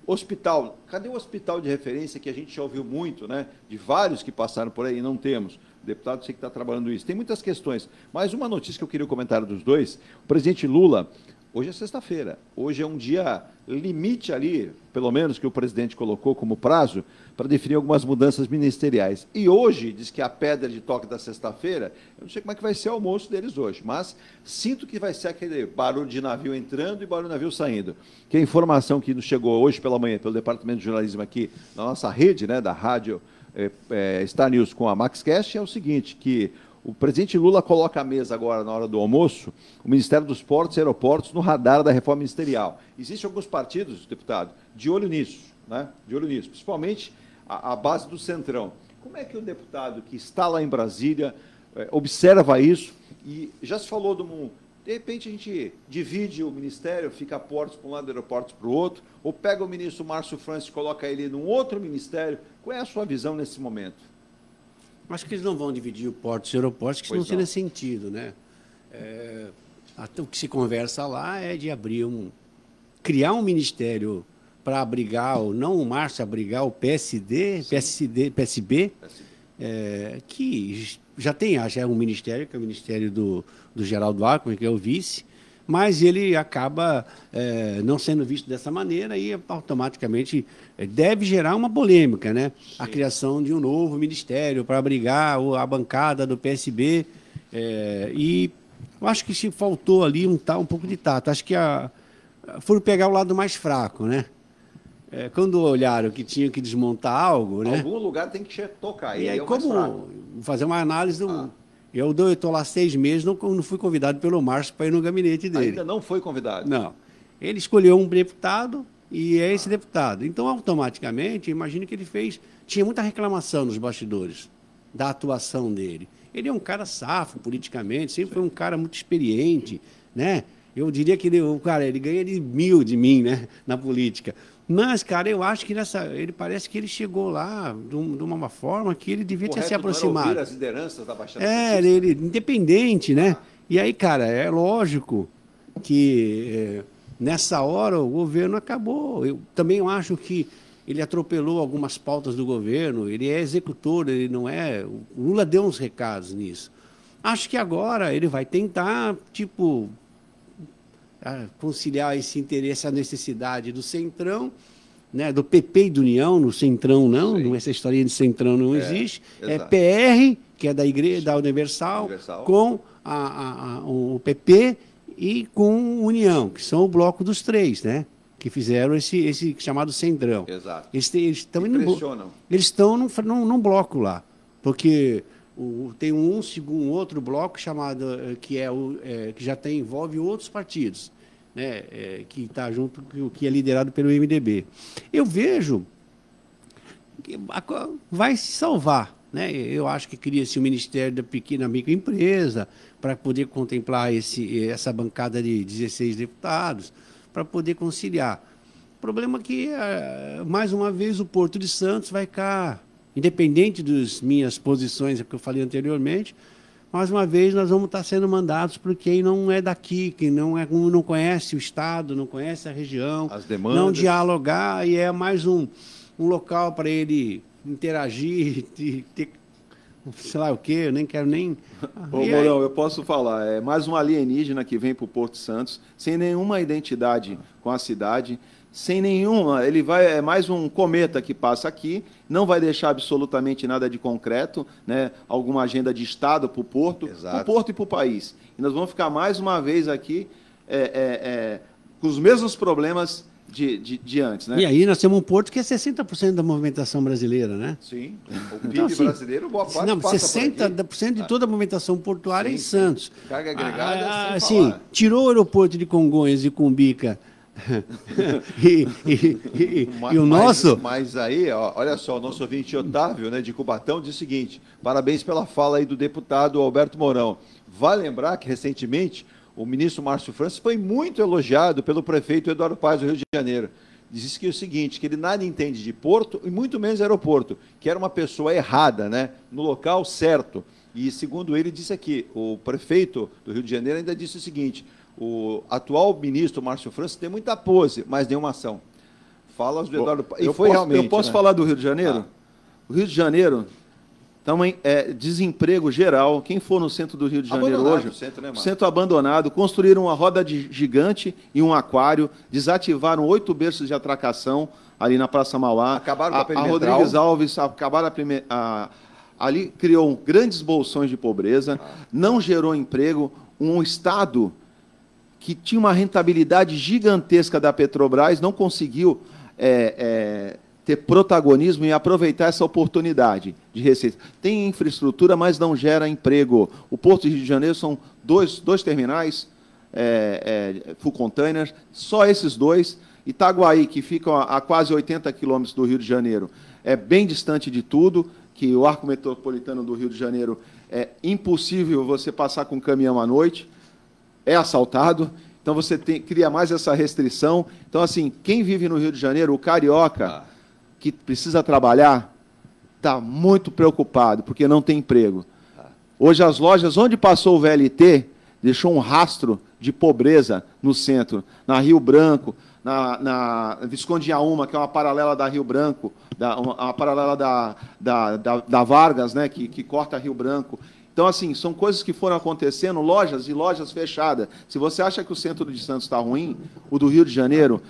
Hospital, cadê o hospital de referência que a gente já ouviu muito, né? De vários que passaram por aí, não temos. O deputado sei que está trabalhando isso. Tem muitas questões, mas uma notícia que eu queria o comentário dos dois, o presidente Lula, hoje é sexta-feira, hoje é um dia limite ali, pelo menos que o presidente colocou como prazo, para definir algumas mudanças ministeriais. E hoje, diz que a pedra de toque da sexta-feira, eu não sei como é que vai ser o almoço deles hoje, mas sinto que vai ser aquele barulho de navio entrando e barulho de navio saindo. Que a informação que nos chegou hoje pela manhã pelo Departamento de Jornalismo aqui na nossa rede, né, da rádio Star News com a MaxCast, é o seguinte, que o presidente Lula coloca à mesa agora, na hora do almoço, o Ministério dos Portos e Aeroportos no radar da reforma ministerial. Existem alguns partidos, deputado, de olho nisso, né? De olho nisso, principalmente a base do Centrão. Como é que o deputado que está lá em Brasília observa isso? E já se falou de repente a gente divide o ministério, fica portos para um lado, aeroportos para o outro, ou pega o ministro Márcio França e coloca ele num outro ministério. Qual é a sua visão nesse momento? Acho que eles não vão dividir o portos e aeroportos, que isso não teria sentido, né? O que se conversa lá é de criar um ministério para abrigar, ou não o Márcio, abrigar o PSB, que já é um ministério, que é o Ministério do Geraldo Alckmin, que é o vice, mas ele acaba não sendo visto dessa maneira e automaticamente deve gerar uma polêmica, né? Sim. A criação de um novo ministério para abrigar a bancada do PSB. E eu acho que se faltou ali um pouco de tato. Acho que foram pegar o lado mais fraco, né? Quando olharam que tinham que desmontar algo, né? Algum lugar tem que tocar. E aí, como fazer uma análise do... Eu estou lá 6 meses, não fui convidado pelo Márcio para ir no gabinete dele. Ainda não foi convidado? Não. Ele escolheu um deputado e é esse deputado. Então, automaticamente, imagino que ele tinha muita reclamação nos bastidores da atuação dele. Ele é um cara safo politicamente, sempre foi um cara muito experiente, né? Eu diria que ele ganha de 1000 de mim, né, na política. Mas, cara, eu acho que ele parece que ele chegou lá de uma forma que ele devia ter se aproximado. Não era ouvir as lideranças da Baixada ele independente, né? E aí, cara, é lógico que nessa hora o governo acabou. Eu também acho que ele atropelou algumas pautas do governo, ele é executor, ele não é... O Lula deu uns recados nisso. Acho que agora ele vai tentar, conciliar esse interesse, a necessidade do Centrão né, do PP e do União, no Centrão não, essa historinha de Centrão não existe, é PR, que é da Igreja, da Universal, com o PP e com União, que são o bloco dos três, né? Que fizeram esse chamado Centrão. Exato. Eles estão num bloco lá, porque tem um outro bloco chamado que já envolve outros partidos, né? Que está junto, que é liderado pelo MDB. Eu vejo que vai se salvar, né? Eu acho que cria-se o Ministério da Pequena Microempresa para poder contemplar essa bancada de 16 deputados, para poder conciliar. O problema é que, mais uma vez, o Porto de Santos vai ficar, independente das minhas posições que eu falei anteriormente, mais uma vez nós vamos estar sendo mandados por quem não é daqui, quem não conhece o Estado, não conhece a região, as demandas, não dialogar, e é mais um local para ele interagir, ter sei lá o quê, eu nem quero nem... Ô, Mourão, eu posso falar, é mais um alienígena que vem para o Porto Santos, sem nenhuma identidade com a cidade, sem nenhuma, é mais um cometa que passa aqui, não vai deixar absolutamente nada de concreto, né? Alguma agenda de Estado para o Porto, e para o país. E nós vamos ficar mais uma vez aqui com os mesmos problemas de antes, né? E aí nós temos um porto que é 60% da movimentação brasileira, né? Sim. O PIB brasileiro, boa parte passa 60% de toda a movimentação portuária em Santos. Carga agregada, sem falar. Tirou o aeroporto de Congonhas e Cumbica e o nosso... Mas aí, olha só, o nosso ouvinte Otávio, né, de Cubatão, diz o seguinte: parabéns pela fala aí do deputado Alberto Mourão. Vale lembrar que, recentemente, o ministro Márcio França foi muito elogiado pelo prefeito Eduardo Paes do Rio de Janeiro. Disse que é o seguinte, que ele nada entende de porto e muito menos aeroporto, que era uma pessoa errada, né, no local certo. E, segundo ele, disse aqui, o prefeito do Rio de Janeiro ainda disse o seguinte: o atual ministro Márcio França tem muita pose, mas nenhuma ação. Fala do Eduardo Paes. Eu posso falar do Rio de Janeiro? O Rio de Janeiro... Também desemprego geral. Quem for no centro do Rio de Janeiro hoje, centro abandonado, construíram uma roda gigante e um aquário, desativaram 8 berços de atracação ali na Praça Mauá. Acabaram com a perimetral. A Rodrigues Alves acabaram ali criou grandes bolsões de pobreza, não gerou emprego. Um Estado que tinha uma rentabilidade gigantesca da Petrobras não conseguiu ter protagonismo e aproveitar essa oportunidade de receita. Tem infraestrutura, mas não gera emprego. O Porto de Rio de Janeiro são dois terminais, full containers, só esses dois. Itaguaí, que fica a quase 80 quilômetros do Rio de Janeiro, é bem distante de tudo, que o arco metropolitano do Rio de Janeiro é impossível você passar com um caminhão à noite, é assaltado. Então, você cria mais essa restrição. Então, assim, quem vive no Rio de Janeiro, o carioca, que precisa trabalhar, está muito preocupado, porque não tem emprego. Hoje, as lojas, onde passou o VLT, deixou um rastro de pobreza no centro, na Rio Branco, na Visconde Auma, que é uma paralela da Rio Branco, uma paralela da Vargas, né, que corta Rio Branco. Então, assim, são coisas que foram acontecendo, lojas e lojas fechadas. Se você acha que o centro de Santos está ruim, o do Rio de Janeiro,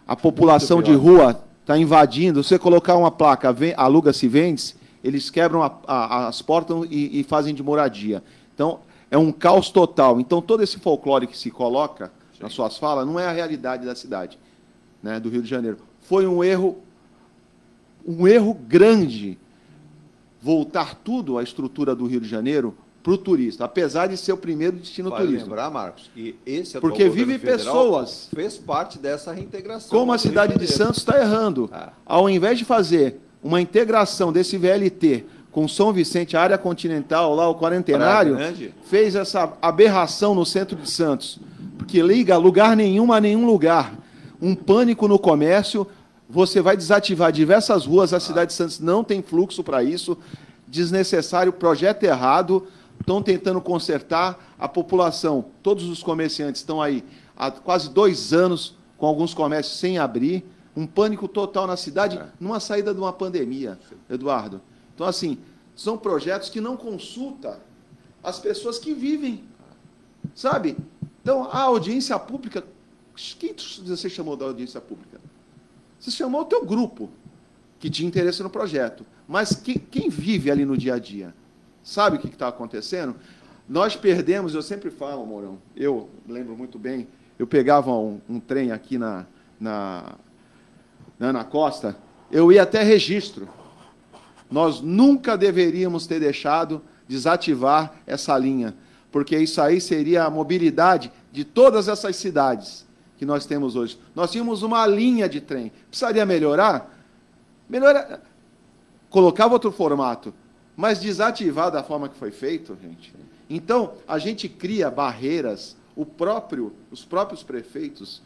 a população de rua está invadindo. Se você colocar uma placa, aluga-se, vende-se, eles quebram as portas e fazem de moradia. Então, é um caos total. Então, todo esse folclore que se coloca nas suas falas não é a realidade da cidade, né, do Rio de Janeiro. Foi um erro grande voltar tudo à estrutura do Rio de Janeiro para o turista, apesar de ser o primeiro destino turístico. Lembrar, Marcos, que esse porque vive pessoas, fez parte dessa reintegração. Como a cidade de Santos está errando. Ao invés de fazer uma integração desse VLT com São Vicente, a área continental, lá o Quarentenário, fez essa aberração no centro de Santos, porque liga lugar nenhum a nenhum lugar. Um pânico no comércio, você vai desativar diversas ruas, a cidade de Santos não tem fluxo para isso, desnecessário, projeto errado. Estão tentando consertar a população. Todos os comerciantes estão aí há quase 2 anos com alguns comércios sem abrir. Um pânico total na cidade, numa saída de uma pandemia, Eduardo. Então, assim, são projetos que não consultam as pessoas que vivem, sabe? Então, a audiência pública... Quem você chamou da audiência pública? Você chamou o teu grupo que tinha interesse no projeto. Mas quem vive ali no dia a dia? Sabe o que está acontecendo? Nós perdemos, eu sempre falo, Mourão, eu lembro muito bem, eu pegava um trem aqui na Ana Costa, eu ia até Registro. Nós nunca deveríamos ter deixado desativar essa linha, porque isso aí seria a mobilidade de todas essas cidades que nós temos hoje. Nós tínhamos uma linha de trem. Precisaria melhorar? Melhorar. Colocava outro formato, mas desativar da forma que foi feito, gente. Então, a gente cria barreiras, os próprios prefeitos,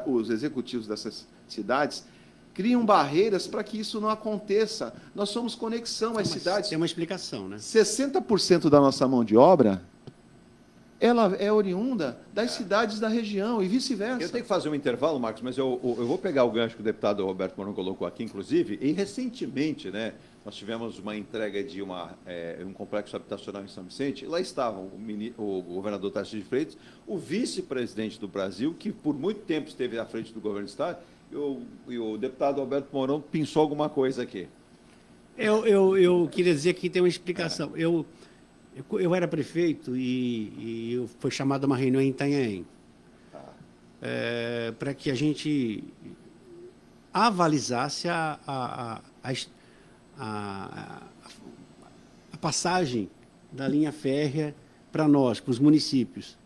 os executivos dessas cidades, criam barreiras para que isso não aconteça. Nós somos conexão às cidades. Tem uma explicação, né? 60% da nossa mão de obra, ela é oriunda das cidades da região e vice-versa. Eu tenho que fazer um intervalo, Marcos, mas eu vou pegar o gancho que o deputado Roberto Mourão colocou aqui, inclusive, e recentemente, né, nós tivemos uma entrega de um complexo habitacional em São Vicente, lá estavam o governador Tarcísio de Freitas, o vice-presidente do Brasil, que por muito tempo esteve à frente do governo do Estado, e o deputado Roberto Mourão pensou alguma coisa aqui. Eu queria dizer que tem uma explicação. Eu era prefeito e eu fui chamado a uma reunião em Itanhaém para que a gente avalizasse a passagem da linha férrea para nós, para os municípios.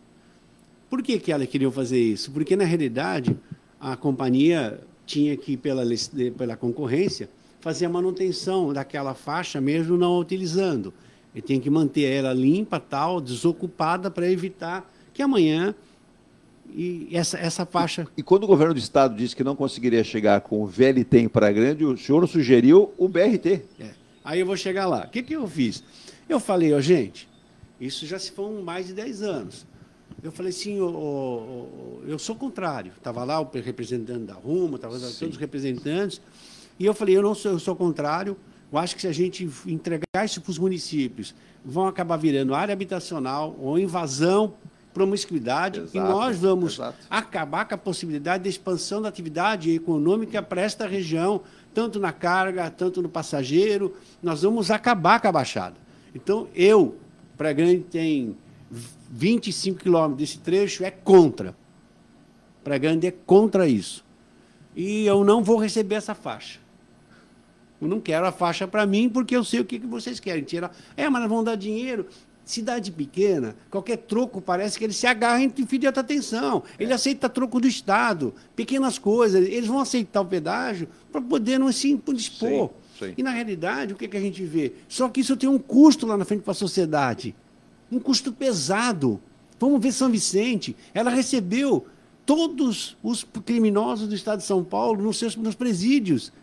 Por que ela queria fazer isso? Porque, na realidade, a companhia tinha que, pela concorrência, fazer a manutenção daquela faixa mesmo não a utilizando. Ele tem que manter ela limpa, tal, desocupada, para evitar que amanhã essa faixa... E quando o governo do Estado disse que não conseguiria chegar com o VLT em Praia Grande, o senhor sugeriu o BRT. Aí eu vou chegar lá. O que eu fiz? Eu falei, gente, isso já se foram mais de 10 anos. Eu falei assim, eu sou contrário. Estava lá o representante da Rumo, estava todos os representantes, e eu falei, eu sou contrário. Eu acho que se a gente entregar isso para os municípios, vão acabar virando área habitacional ou invasão, promiscuidade, e nós vamos acabar com a possibilidade de expansão da atividade econômica para esta região, tanto na carga, tanto no passageiro. Nós vamos acabar com a Baixada. Então, Praia Grande tem 25 quilômetros desse trecho, é contra. Praia Grande é contra isso. E eu não vou receber essa faixa. Eu não quero a faixa para mim, porque eu sei o que vocês querem tirar. Mas nós vamos dar dinheiro. Cidade pequena, qualquer troco parece que ele se agarra em fio de alta tensão. Ele aceita troco do Estado, pequenas coisas. Eles vão aceitar o pedágio para poder não se indispor. Sim. E, na realidade, o que a gente vê? Só que isso tem um custo lá na frente para a sociedade. Um custo pesado. Vamos ver São Vicente. Ela recebeu todos os criminosos do Estado de São Paulo nos presídios.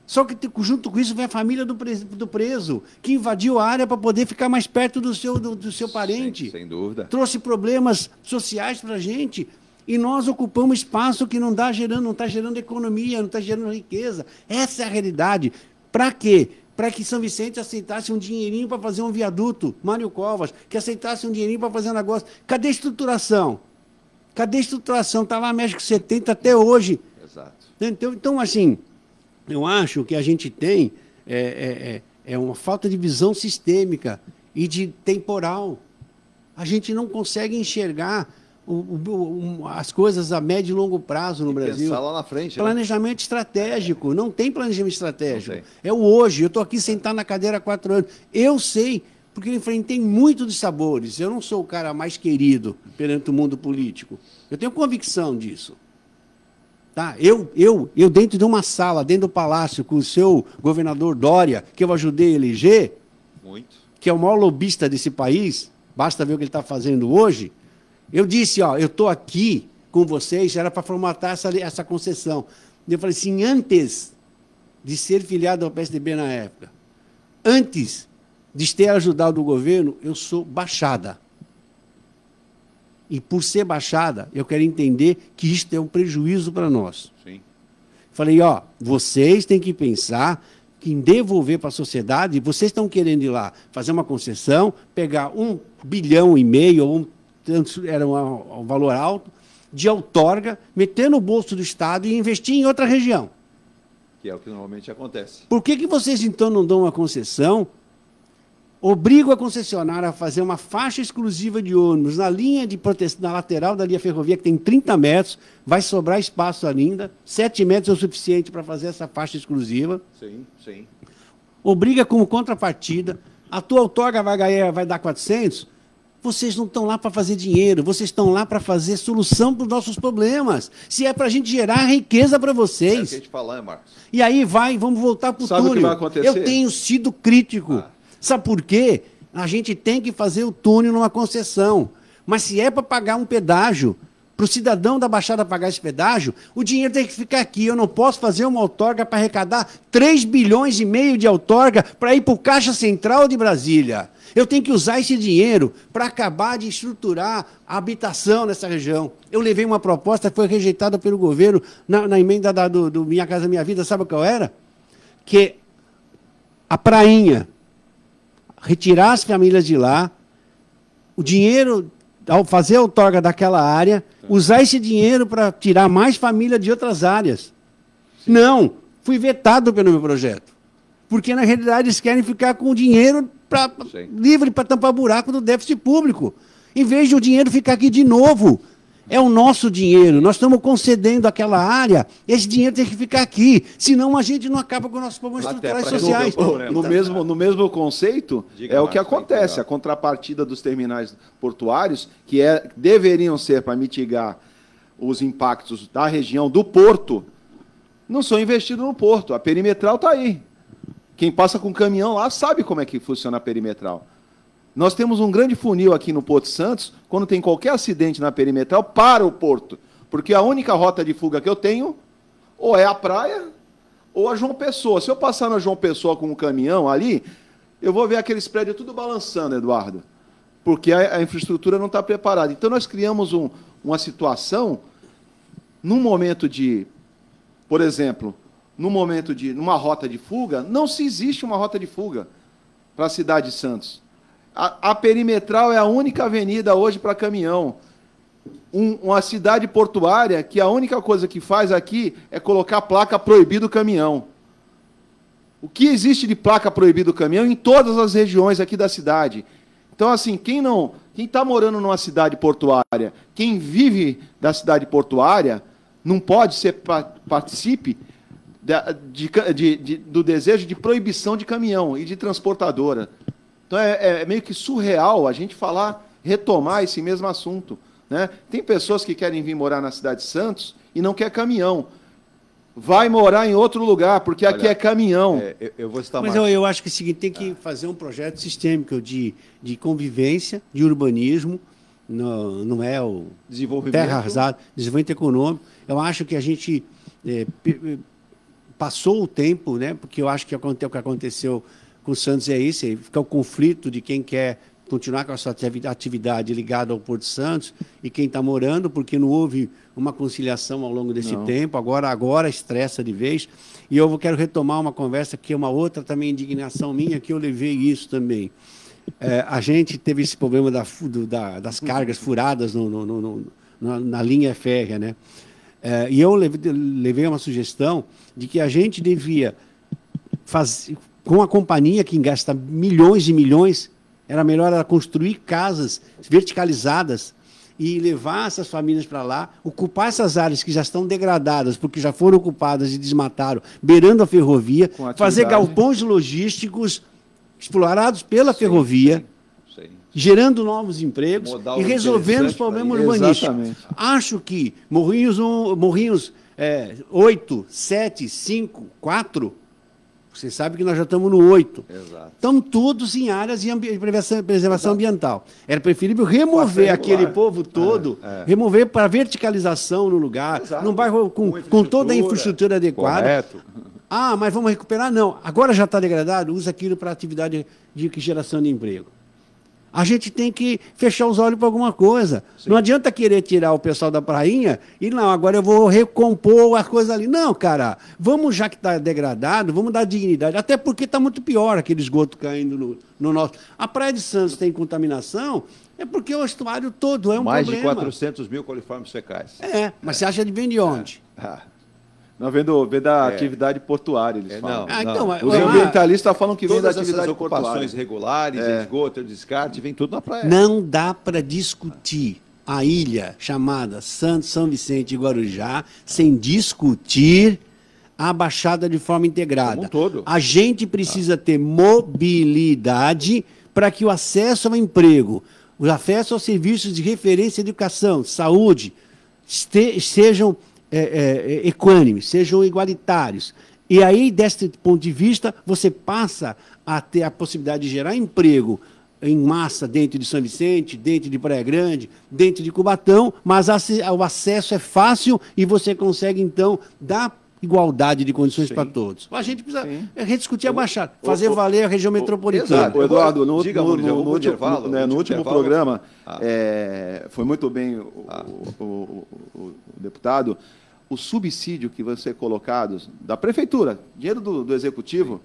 Só que, junto com isso, vem a família do preso, que invadiu a área para poder ficar mais perto do seu parente. Sem dúvida. Trouxe problemas sociais para a gente. E nós ocupamos espaço que não está gerando economia, não está gerando riqueza. Essa é a realidade. Para quê? Para que São Vicente aceitasse um dinheirinho para fazer um viaduto, Mário Covas, que aceitasse um dinheirinho para fazer um negócio. Cadê a estruturação? Cadê a estruturação? Está lá México 70 até hoje. Exato. Então, assim... Eu acho que a gente tem uma falta de visão sistêmica e de temporal. A gente não consegue enxergar as coisas a médio e longo prazo no Brasil. Pensar lá na frente. Planejamento estratégico. Não tem planejamento estratégico. É o hoje. Eu estou aqui sentado na cadeira há 4 anos. Eu sei, porque eu enfrentei muito de sabores. Eu não sou o cara mais querido perante o mundo político. Eu tenho convicção disso. Tá? Eu dentro de uma sala, dentro do palácio, com o seu governador Dória, que eu ajudei a eleger, que é o maior lobista desse país, basta ver o que ele está fazendo hoje, eu disse, eu estou aqui com vocês, era para formatar essa concessão. Eu falei assim, antes de ser filiado ao PSDB na época, antes de ter ajudado o governo, eu sou Baixada. E por ser Baixada, eu quero entender que isto é um prejuízo para nós. Sim. Falei, vocês têm que pensar que em devolver para a sociedade, vocês estão querendo ir lá fazer uma concessão, pegar 1,5 bilhão, era um valor alto, de outorga, meter no bolso do Estado e investir em outra região. Que é o que normalmente acontece. Por que vocês, então, não dão uma concessão? Obrigam a concessionária a fazer uma faixa exclusiva de ônibus na linha de proteção, na lateral da linha ferrovia, que tem 30 metros, vai sobrar espaço ainda, 7 metros é o suficiente para fazer essa faixa exclusiva. Sim, sim. Obriga como contrapartida, a tua outorga vai dar 400, vocês não estão lá para fazer dinheiro, vocês estão lá para fazer solução para os nossos problemas. Se é para a gente gerar riqueza para vocês. É o que a gente fala, Marcos? E aí vamos voltar para o túnel. Sabe o que vai acontecer? Eu tenho sido crítico. Sabe por quê? A gente tem que fazer o túnel numa concessão. Mas se é para pagar um pedágio, para o cidadão da Baixada pagar esse pedágio, o dinheiro tem que ficar aqui. Eu não posso fazer uma outorga para arrecadar 3,5 bilhões de outorga para ir para o Caixa Central de Brasília. Eu tenho que usar esse dinheiro para acabar de estruturar a habitação nessa região. Eu levei uma proposta que foi rejeitada pelo governo na emenda do Minha Casa Minha Vida, sabe qual era? Que a prainha, retirar as famílias de lá, o dinheiro, ao fazer a outorga daquela área, usar esse dinheiro para tirar mais família de outras áreas. Sim. Não, fui vetado pelo meu projeto. Porque, na realidade, eles querem ficar com o dinheiro livre para tampar buraco do déficit público. Em vez de o dinheiro ficar aqui de novo. É o nosso dinheiro, nós estamos concedendo aquela área, esse dinheiro tem que ficar aqui, senão a gente não acaba com os nossos problemas estruturais e sociais. No mesmo conceito, o que acontece, a contrapartida dos terminais portuários, que deveriam ser para mitigar os impactos da região do porto, não são investidos no porto, a perimetral está aí. Quem passa com caminhão lá sabe como é que funciona a perimetral. Nós temos um grande funil aqui no Porto Santos, quando tem qualquer acidente na perimetral, para o porto. Porque a única rota de fuga que eu tenho, ou é a praia, ou a João Pessoa. Se eu passar na João Pessoa com um caminhão ali, eu vou ver aqueles prédios tudo balançando, Eduardo. Porque a infraestrutura não está preparada. Então, nós criamos uma situação, num momento de, por exemplo, numa rota de fuga, não se existe uma rota de fuga para a cidade de Santos. A perimetral é a única avenida hoje para caminhão. Uma cidade portuária que a única coisa que faz aqui é colocar placa proibido caminhão. O que existe de placa proibido caminhão em todas as regiões aqui da cidade. Então, assim, quem está morando numa cidade portuária, quem vive da cidade portuária, não pode participe do desejo de proibição de caminhão e de transportadora. Então, é meio que surreal a gente retomar esse mesmo assunto. Né? Tem pessoas que querem vir morar na cidade de Santos e não quer caminhão. Vai morar em outro lugar, porque aqui é caminhão. Mas eu acho que é o seguinte, tem que fazer um projeto sistêmico de convivência, de urbanismo, não é o terra arrasada, desenvolvimento econômico. Eu acho que a gente passou o tempo, né? Porque eu acho que o que aconteceu com o Santos é isso, fica o conflito de quem quer continuar com a sua atividade ligada ao Porto Santos e quem está morando, porque não houve uma conciliação ao longo desse tempo, agora estressa de vez. E eu quero retomar uma conversa que é uma outra também indignação minha, que eu levei isso também. A gente teve esse problema das cargas furadas na linha férrea, né? E eu levei uma sugestão de que a gente devia fazer, com a companhia que gasta milhões e milhões, era melhor construir casas verticalizadas e levar essas famílias para lá, ocupar essas áreas que já estão degradadas, porque já foram ocupadas e desmataram, beirando a ferrovia, fazer galpões logísticos explorados pela ferrovia, gerando novos empregos e resolvendo os problemas urbanísticos. Acho que Morrinhos 8, 7, 5, 4... Você sabe que nós já estamos no 8. Exato. Estamos todos em áreas de preservação ambiental. Era preferível remover aquele povo todo, remover para verticalização no lugar, num bairro com toda a infraestrutura adequada. Correto. Mas vamos recuperar? Não. Agora já está degradado, usa aquilo para atividade de geração de emprego. A gente tem que fechar os olhos para alguma coisa. Sim. Não adianta querer tirar o pessoal da prainha e não, agora eu vou recompor as coisas ali. Não, cara, vamos, já que está degradado, vamos dar dignidade. Até porque está muito pior aquele esgoto caindo no nosso... A Praia de Santos tem contaminação, é porque o estuário todo é um problema. Mais de 400 400 mil coliformes fecais. Mas você acha de onde? Não, vem da atividade portuária, eles falam. Então, os ambientalistas falam que vem da todas atividade essas ocupações portuária. regulares, esgoto, descarte, vem tudo na praia. Não dá para discutir a ilha chamada São Vicente e Guarujá sem discutir a Baixada de forma integrada. Como um todo. A gente precisa ter mobilidade para que o acesso ao emprego, o acesso aos serviços de referência, educação, saúde, sejam equânimes, sejam igualitários. E aí, desse ponto de vista, você passa a ter a possibilidade de gerar emprego em massa dentro de São Vicente, dentro de Praia Grande, dentro de Cubatão, mas o acesso é fácil e você consegue, então, dar igualdade de condições para todos. A gente precisa rediscutir a Baixada, fazer valer a região metropolitana. Exato. Eduardo, no último programa, foi muito bem o deputado, o subsídio que vai ser colocado da prefeitura, dinheiro do executivo,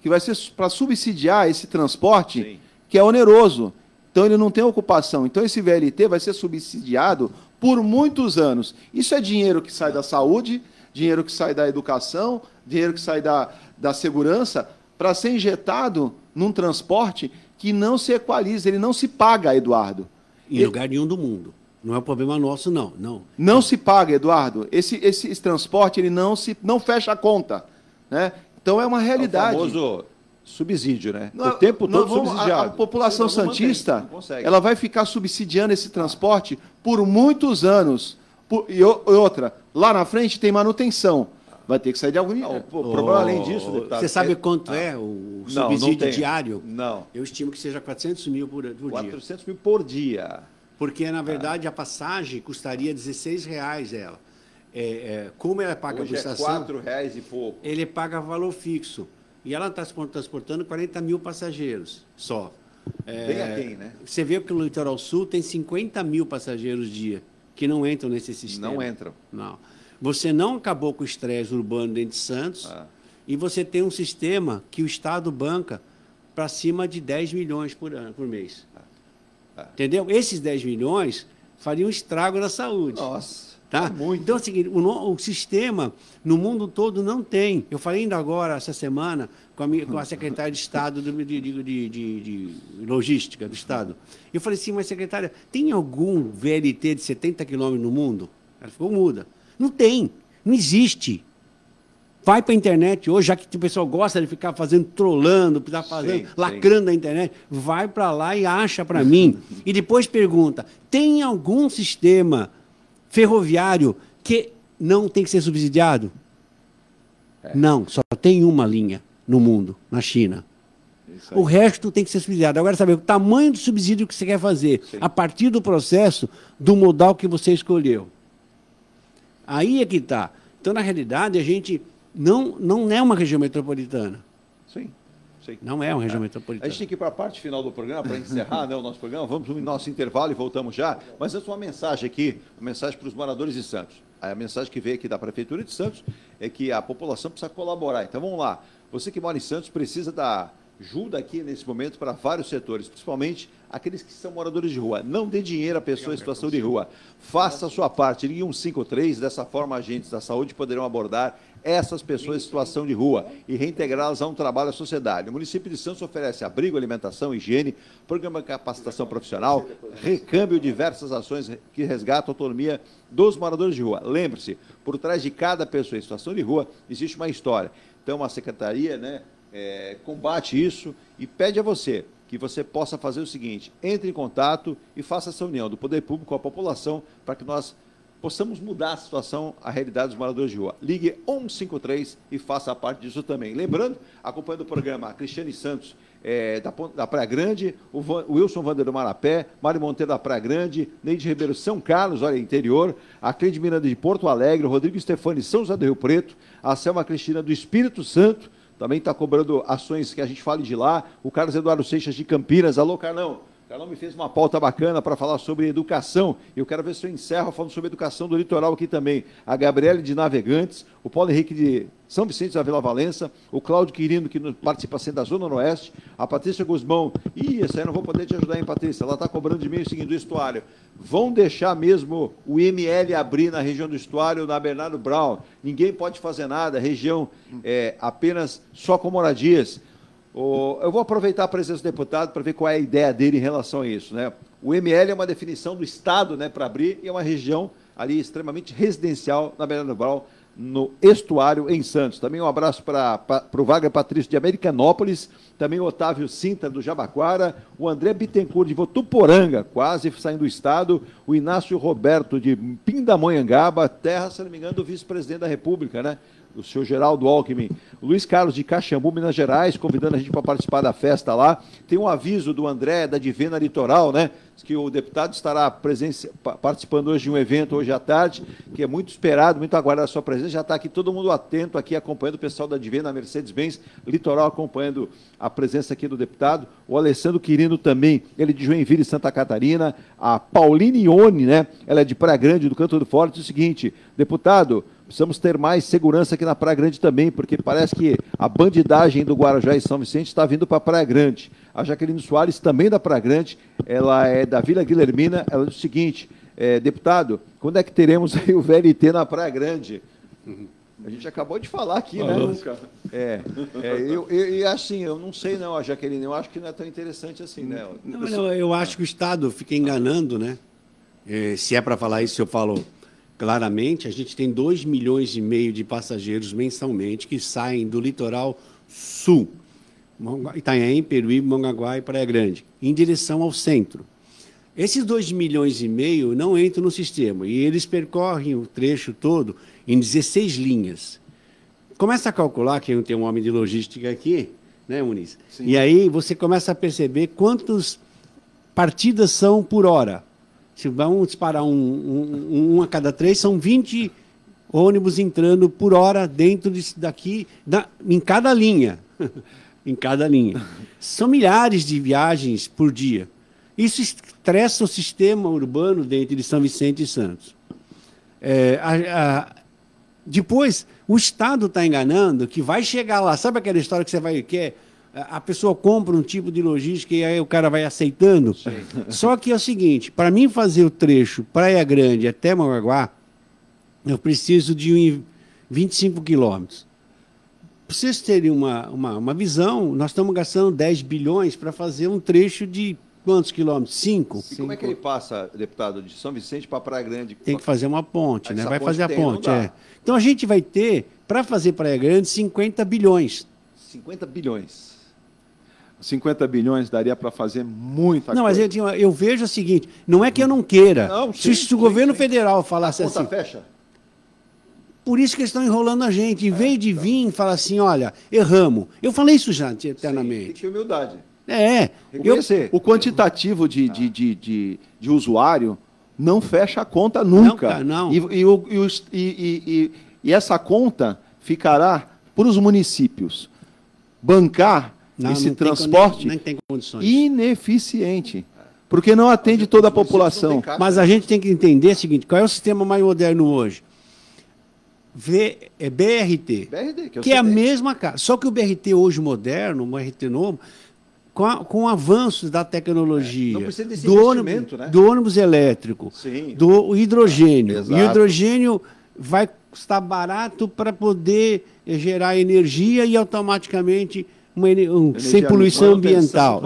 que vai ser para subsidiar esse transporte, que é oneroso. Então, ele não tem ocupação. Então, esse VLT vai ser subsidiado por muitos anos. Isso é dinheiro que sai da saúde, dinheiro que sai da educação, dinheiro que sai da segurança, para ser injetado num transporte que não se equaliza, ele não se paga, Eduardo. Em lugar nenhum do mundo. Não é um problema nosso, não. Não se paga, Eduardo. Esse transporte ele não fecha a conta, né? Então, é uma realidade. É o famoso subsídio, né? O tempo todo subsidiado. A população santista, ela vai ficar subsidiando esse transporte por muitos anos. E outra, lá na frente tem manutenção. Vai ter que sair de algum nível. Problema além disso, deputado. Você sabe quanto é o subsídio diário? Não. Eu estimo que seja 400 mil por dia. 400 mil por dia. Porque, na verdade, a passagem custaria R$16 ela. Como ela paga hoje a prestação... é R$4 e pouco. Ele paga valor fixo. E ela está transportando 40 mil passageiros só. Bem aquém, né? Você vê que no Litoral Sul tem 50 mil passageiros dia que não entram nesse sistema. Não entram. Não. Você não acabou com o estresse urbano dentro de Santos e você tem um sistema que o Estado banca para cima de 10 milhões por mês. Entendeu? Esses 10 milhões fariam estrago na saúde. Nossa. Tá? Então, é o seguinte, o sistema no mundo todo não tem. Eu falei ainda agora, essa semana, com a secretária de Estado de Logística do Estado. Eu falei assim, mas secretária, tem algum VLT de 70 quilômetros no mundo? Ela ficou muda. Não tem, não existe. Vai para a internet hoje, já que o pessoal gosta de ficar trolando, lacrando a internet, vai para lá e acha para mim. E depois pergunta, tem algum sistema ferroviário que não tem que ser subsidiado? Não, só tem uma linha no mundo, na China. O resto tem que ser subsidiado. Agora, saber o tamanho do subsídio que você quer fazer, a partir do processo do modal que você escolheu. Aí é que está. Então, na realidade, a gente não é uma região metropolitana. Sim. Não é uma região metropolitana. A gente tem que ir para a parte final do programa, para encerrar o nosso programa. Vamos no nosso intervalo e voltamos já. Mas antes, uma mensagem aqui, uma mensagem para os moradores de Santos. A mensagem que veio aqui da Prefeitura de Santos é que a população precisa colaborar. Então, vamos lá. Você que mora em Santos precisa da ajuda aqui nesse momento para vários setores, principalmente aqueles que são moradores de rua. Não dê dinheiro à pessoa em situação de rua. Faça a sua parte. Ligue 153, dessa forma agentes da saúde poderão abordar essas pessoas em situação de rua e reintegrá-las a um trabalho à sociedade. O município de Santos oferece abrigo, alimentação, higiene, programa de capacitação profissional, recâmbio, diversas ações que resgatam a autonomia dos moradores de rua. Lembre-se, por trás de cada pessoa em situação de rua existe uma história. Então, a secretaria, combate isso e pede a você que você possa fazer o seguinte: entre em contato e faça essa união do poder público com a população para que nós possamos mudar a situação, a realidade dos moradores de rua. Ligue 153 e faça parte disso também. Lembrando, acompanhando o programa, a Cristiane Santos, da Praia Grande, o Wilson Vander do Marapé, Mário Monteiro da Praia Grande, Neide Ribeiro São Carlos, olha, interior, a Cleide Miranda de Porto Alegre, o Rodrigo Stefani São José do Rio Preto, a Selma Cristina do Espírito Santo, também está cobrando ações que a gente fale de lá, o Carlos Eduardo Seixas de Campinas, alô Carlão, Carlão me fez uma pauta bacana para falar sobre educação. Eu quero ver se eu encerro falando sobre educação do litoral aqui também. A Gabriele de Navegantes, o Paulo Henrique de São Vicente da Vila Valença, o Cláudio Quirino, que participa sempre da Zona Noroeste, a Patrícia Guzmão. Essa aí eu não vou poder te ajudar, hein, Patrícia? Ela está cobrando de mim o seguinte, do estuário. Vão deixar mesmo o IML abrir na região do estuário, na Bernardo Brown. Ninguém pode fazer nada, região apenas só com moradias. Eu vou aproveitar a presença do deputado para ver qual é a ideia dele em relação a isso, né? O ML é uma definição do Estado, né, para abrir, e é uma região ali extremamente residencial na Bernardo Brown, no estuário, em Santos. Também um abraço para o Wagner Patrício de Americanópolis, também o Otávio Sintra do Jabaquara, o André Bittencourt de Votuporanga, quase saindo do estado, o Inácio Roberto de Pindamonhangaba, terra, se não me engano, do vice-presidente da República, né? O senhor Geraldo Alckmin, o Luiz Carlos de Caxambu, Minas Gerais, convidando a gente para participar da festa lá. Tem um aviso do André, da Divena Litoral, né? Que o deputado estará participando hoje de um evento, hoje à tarde, que é muito esperado, muito aguardado a sua presença. Já está aqui todo mundo atento, aqui acompanhando o pessoal da Divena Mercedes-Benz Litoral, acompanhando a presença aqui do deputado. O Alessandro Quirino também, ele de Joinville, Santa Catarina. A Pauline Ione, né? Ela é de Praia Grande, do Canto do Forte. Diz o seguinte, deputado, precisamos ter mais segurança aqui na Praia Grande também, porque parece que a bandidagem do Guarujá e São Vicente está vindo para a Praia Grande. A Jaqueline Soares, também da Praia Grande, ela é da Vila Guilhermina, ela diz o seguinte, deputado, quando é que teremos aí o VLT na Praia Grande? A gente acabou de falar aqui, né? Nunca. Assim, eu não sei não, a Jaqueline, eu acho que não é tão interessante assim, né? Não, eu acho que o Estado fica enganando, né? Se é para falar isso, eu falo claramente, a gente tem 2,5 milhões de passageiros mensalmente que saem do litoral sul, Itanhaém, Peruíbe, Mongaguá e Praia Grande, em direção ao centro. Esses 2,5 milhões não entram no sistema e eles percorrem o trecho todo em 16 linhas. Começa a calcular, que tem um homem de logística aqui, né, Muniz? Sim. E aí você começa a perceber quantas partidas são por hora. Se vamos disparar um a cada 3, são 20 ônibus entrando por hora dentro daqui, em cada linha. Em cada linha. São milhares de viagens por dia. Isso estressa o sistema urbano dentro de São Vicente e Santos. Depois, o Estado está enganando que vai chegar lá. Sabe aquela história que você vai... A pessoa compra um tipo de logística e aí o cara vai aceitando? Sim. Só que é o seguinte, para mim fazer o trecho Praia Grande até Mongaguá, eu preciso de 25 quilômetros. Para vocês terem uma visão, nós estamos gastando 10 bilhões para fazer um trecho de quantos quilômetros? 5? E como é que ele passa, deputado, de São Vicente para Praia Grande? Tem que fazer uma ponte, né? Vai fazer a ponte, Então a gente vai ter, para fazer Praia Grande, 50 bilhões. 50 bilhões. 50 bilhões daria para fazer muita coisa. Mas eu vejo o seguinte, não é que eu não queira. Não, se o governo federal falasse assim... fecha. Por isso que eles estão enrolando a gente. Em vez de vir e falar assim, olha, erramos. Eu falei isso já eternamente. Tem que ter humildade. Reconhecer. O quantitativo de usuário não fecha a conta nunca. Não. E essa conta ficará para os municípios bancar esse transporte nem tem condições. Ineficiente. Porque não atende toda a população. Mas a gente tem que entender o seguinte, qual é o sistema mais moderno hoje? BRT, que é a mesma casa. Só que o BRT hoje moderno, o BRT novo, com avanços da tecnologia, do ônibus elétrico, do hidrogênio. Exato. E o hidrogênio vai custar barato para poder gerar energia e automaticamente sem poluição ambiental.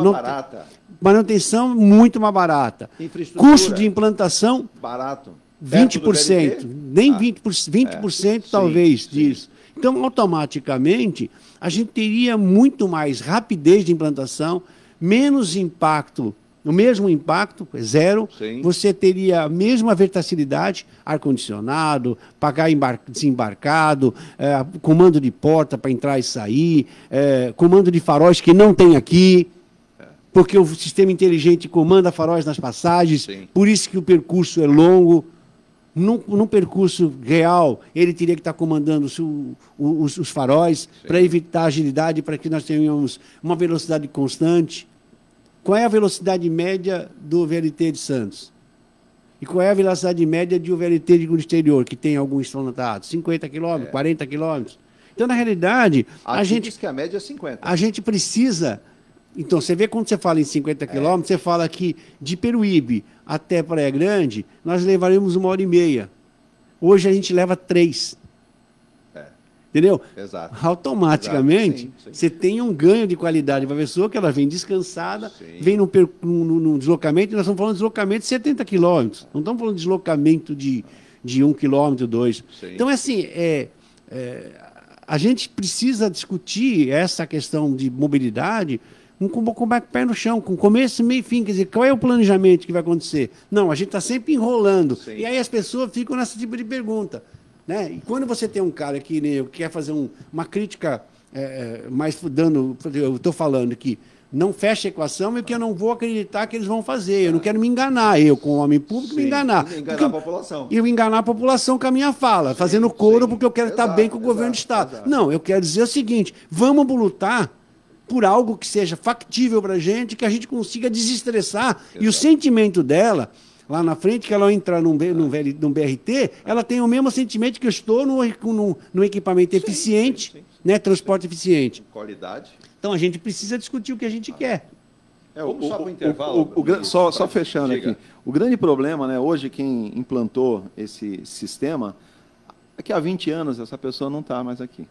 Manutenção muito mais barata. Custo de implantação barato. 20%, nem 20% talvez disso. Então, automaticamente, a gente teria muito mais rapidez de implantação, menos impacto, o mesmo impacto, zero, você teria a mesma versatilidade, ar-condicionado, pagar desembarcado, comando de porta para entrar e sair, comando de faróis que não tem aqui, porque o sistema inteligente comanda faróis nas passagens, por isso que o percurso é longo. Num percurso real, ele teria que estar comandando os faróis para evitar agilidade, para que nós tenhamos uma velocidade constante. Qual é a velocidade média do VLT de Santos? E qual é a velocidade média de um VLT de exterior, que tem alguns implantados? 50 km, 40 km. Então, na realidade, a gente diz que a média é 50. A gente precisa... Então, você vê quando você fala em 50 km, você fala que de Peruíbe até Praia Grande, nós levaríamos 1h30. Hoje a gente leva 3. Entendeu? Exato. Automaticamente, Exato. Sim. você tem um ganho de qualidade para a pessoa, que ela vem descansada, vem num deslocamento, e nós estamos falando de deslocamento de 70 quilômetros. Não estamos falando de deslocamento de 1 quilômetro, 2. Sim. Então, assim, a gente precisa discutir essa questão de mobilidade com o pé no chão, com começo, meio e fim. Quer dizer, qual é o planejamento que vai acontecer? Não, a gente está sempre enrolando. Sim. E aí as pessoas ficam nesse tipo de pergunta. Né? E quando você tem um cara que quer fazer uma crítica, mais dando, eu estou falando que não fecha a equação, é que eu não vou acreditar que eles vão fazer. Eu não quero me enganar, eu, como homem público, me enganar. Enganar a população. E eu enganar a população com a minha fala, fazendo coro porque eu quero estar bem com o governo do Estado. Exato. Não, eu quero dizer o seguinte, vamos lutar por algo que seja factível para a gente, que a gente consiga desestressar. Exato. E o sentimento dela... lá na frente, que ela entrar num BRT, ela tem o mesmo sentimento que eu estou num equipamento eficiente, né, transporte eficiente. Qualidade. Então, a gente precisa discutir o que a gente quer. Vamos só para o intervalo. Só fechando aqui. O grande problema, né, hoje, quem implantou esse sistema, é que há 20 anos essa pessoa não está mais aqui.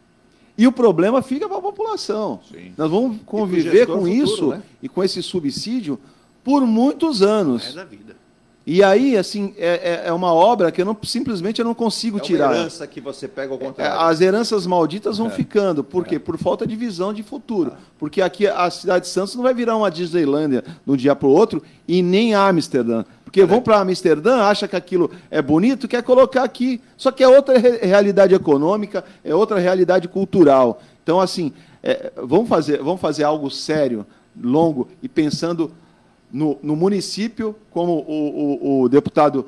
E o problema fica para a população. Sim. Nós vamos conviver com isso, né? E com esse subsídio por muitos anos. É da vida. E aí, assim, é uma obra que simplesmente eu não consigo tirar. É uma herança que você pega ao contrário. As heranças malditas vão ficando. Por quê? Por falta de visão de futuro. Porque aqui a cidade de Santos não vai virar uma Disneylândia de um dia para o outro e nem Amsterdã. Porque vão para Amsterdã, acham que aquilo é bonito, quer colocar aqui. Só que é outra realidade econômica, é outra realidade cultural. Então, assim, vamos fazer algo sério, longo, e pensando no município, como o deputado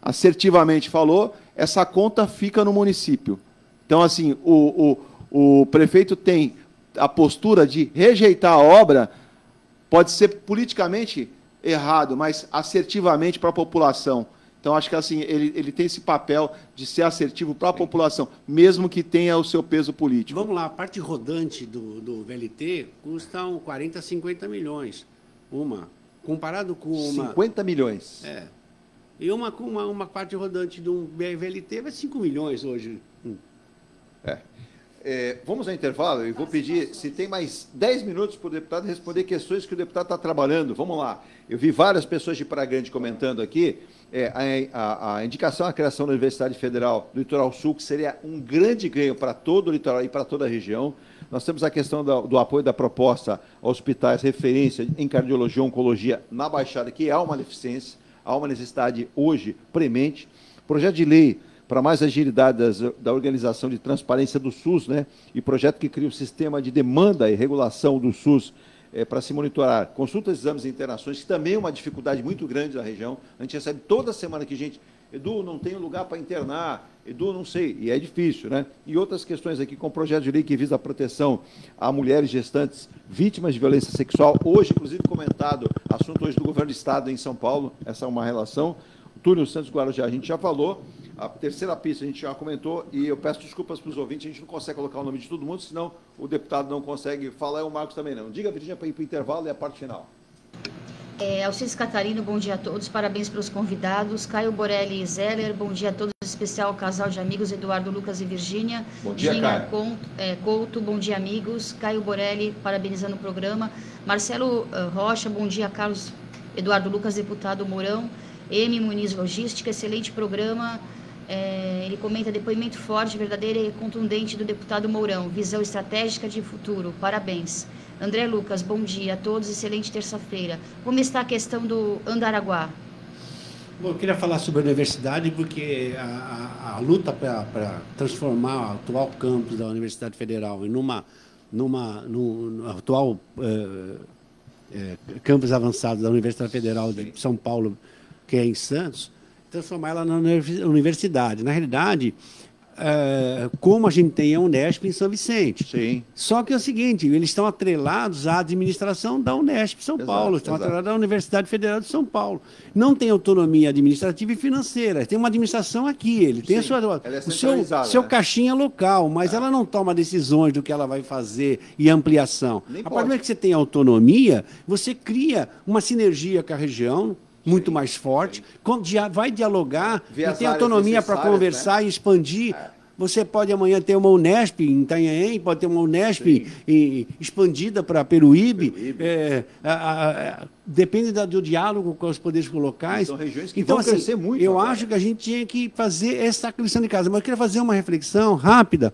assertivamente falou, essa conta fica no município. Então, assim, o prefeito tem a postura de rejeitar a obra, pode ser politicamente errado, mas assertivamente para a população. Então, acho que assim, ele tem esse papel de ser assertivo para a população, mesmo que tenha o seu peso político. Vamos lá, a parte rodante do VLT custa 40, 50 milhões. Comparado com uma... 50 milhões. E uma parte rodante de um VLT vai 5 milhões hoje. Vamos ao intervalo e vou pedir se tem mais 10 minutos para o deputado responder questões que o deputado está trabalhando. Vamos lá. Eu vi várias pessoas de Praia Grande comentando aqui a indicação à criação da Universidade Federal do Litoral Sul, que seria um grande ganho para todo o litoral e para toda a região. Nós temos a questão do apoio da proposta a hospitais referência em cardiologia e oncologia na Baixada, que há uma deficiência, há uma necessidade hoje premente. Projeto de lei para mais agilidade da organização de transparência do SUS, né? E projeto que cria um sistema de demanda e regulação do SUS para se monitorar consultas, exames e internações, que também é uma dificuldade muito grande da região. A gente recebe toda semana que gente, Edu, não tem lugar para internar, Edu, não sei, e é difícil, né? E outras questões aqui com o projeto de lei que visa a proteção a mulheres gestantes vítimas de violência sexual, hoje, inclusive, comentado, assunto hoje do governo do Estado em São Paulo, essa é uma relação. O Túlio Santos Guarujá, a gente já falou, a terceira pista a gente já comentou, e eu peço desculpas para os ouvintes, a gente não consegue colocar o nome de todo mundo, senão o deputado não consegue falar, e o Marcos também não. Diga, Virginia, para ir para o intervalo e a parte final. Alcides Catarino, bom dia a todos, parabéns para os convidados. Caio Borelli e Zeller, bom dia a todos, em especial casal de amigos Eduardo, Lucas e Virgínia. Bom dia, Caio. Couto, bom dia, amigos. Caio Borelli, parabenizando o programa. Marcelo Rocha, bom dia, Carlos Eduardo Lucas, deputado Mourão. M. Muniz Logística, excelente programa. Ele comenta depoimento forte, verdadeiro e contundente do deputado Mourão, visão estratégica de futuro, parabéns. André Lucas, bom dia a todos, excelente terça-feira. Como está a questão do Andaraguá? Bom, eu queria falar sobre a universidade, porque a luta para transformar o atual campus da Universidade Federal em no atual campus avançado da Universidade Federal de São Paulo, que é em Santos, transformar ela na universidade. Na realidade, como a gente tem a Unesp em São Vicente. Sim. Só que é o seguinte, eles estão atrelados à administração da Unesp São Paulo, estão atrelados à Universidade Federal de São Paulo. Não tem autonomia administrativa e financeira, tem uma administração aqui, ele tem o seu caixinha local, mas ela não toma decisões do que ela vai fazer e ampliação. A partir do momento que você tem autonomia, você cria uma sinergia com a região, muito mais forte, vai dialogar e tem autonomia para conversar, né? E expandir. Você pode amanhã ter uma Unesp em Itanhaém, pode ter uma Unesp expandida para Peruíbe. Depende do diálogo com os poderes locais. São regiões que vão crescer muito. Eu acho que a gente tinha que fazer essa lição de casa. Mas eu queria fazer uma reflexão rápida.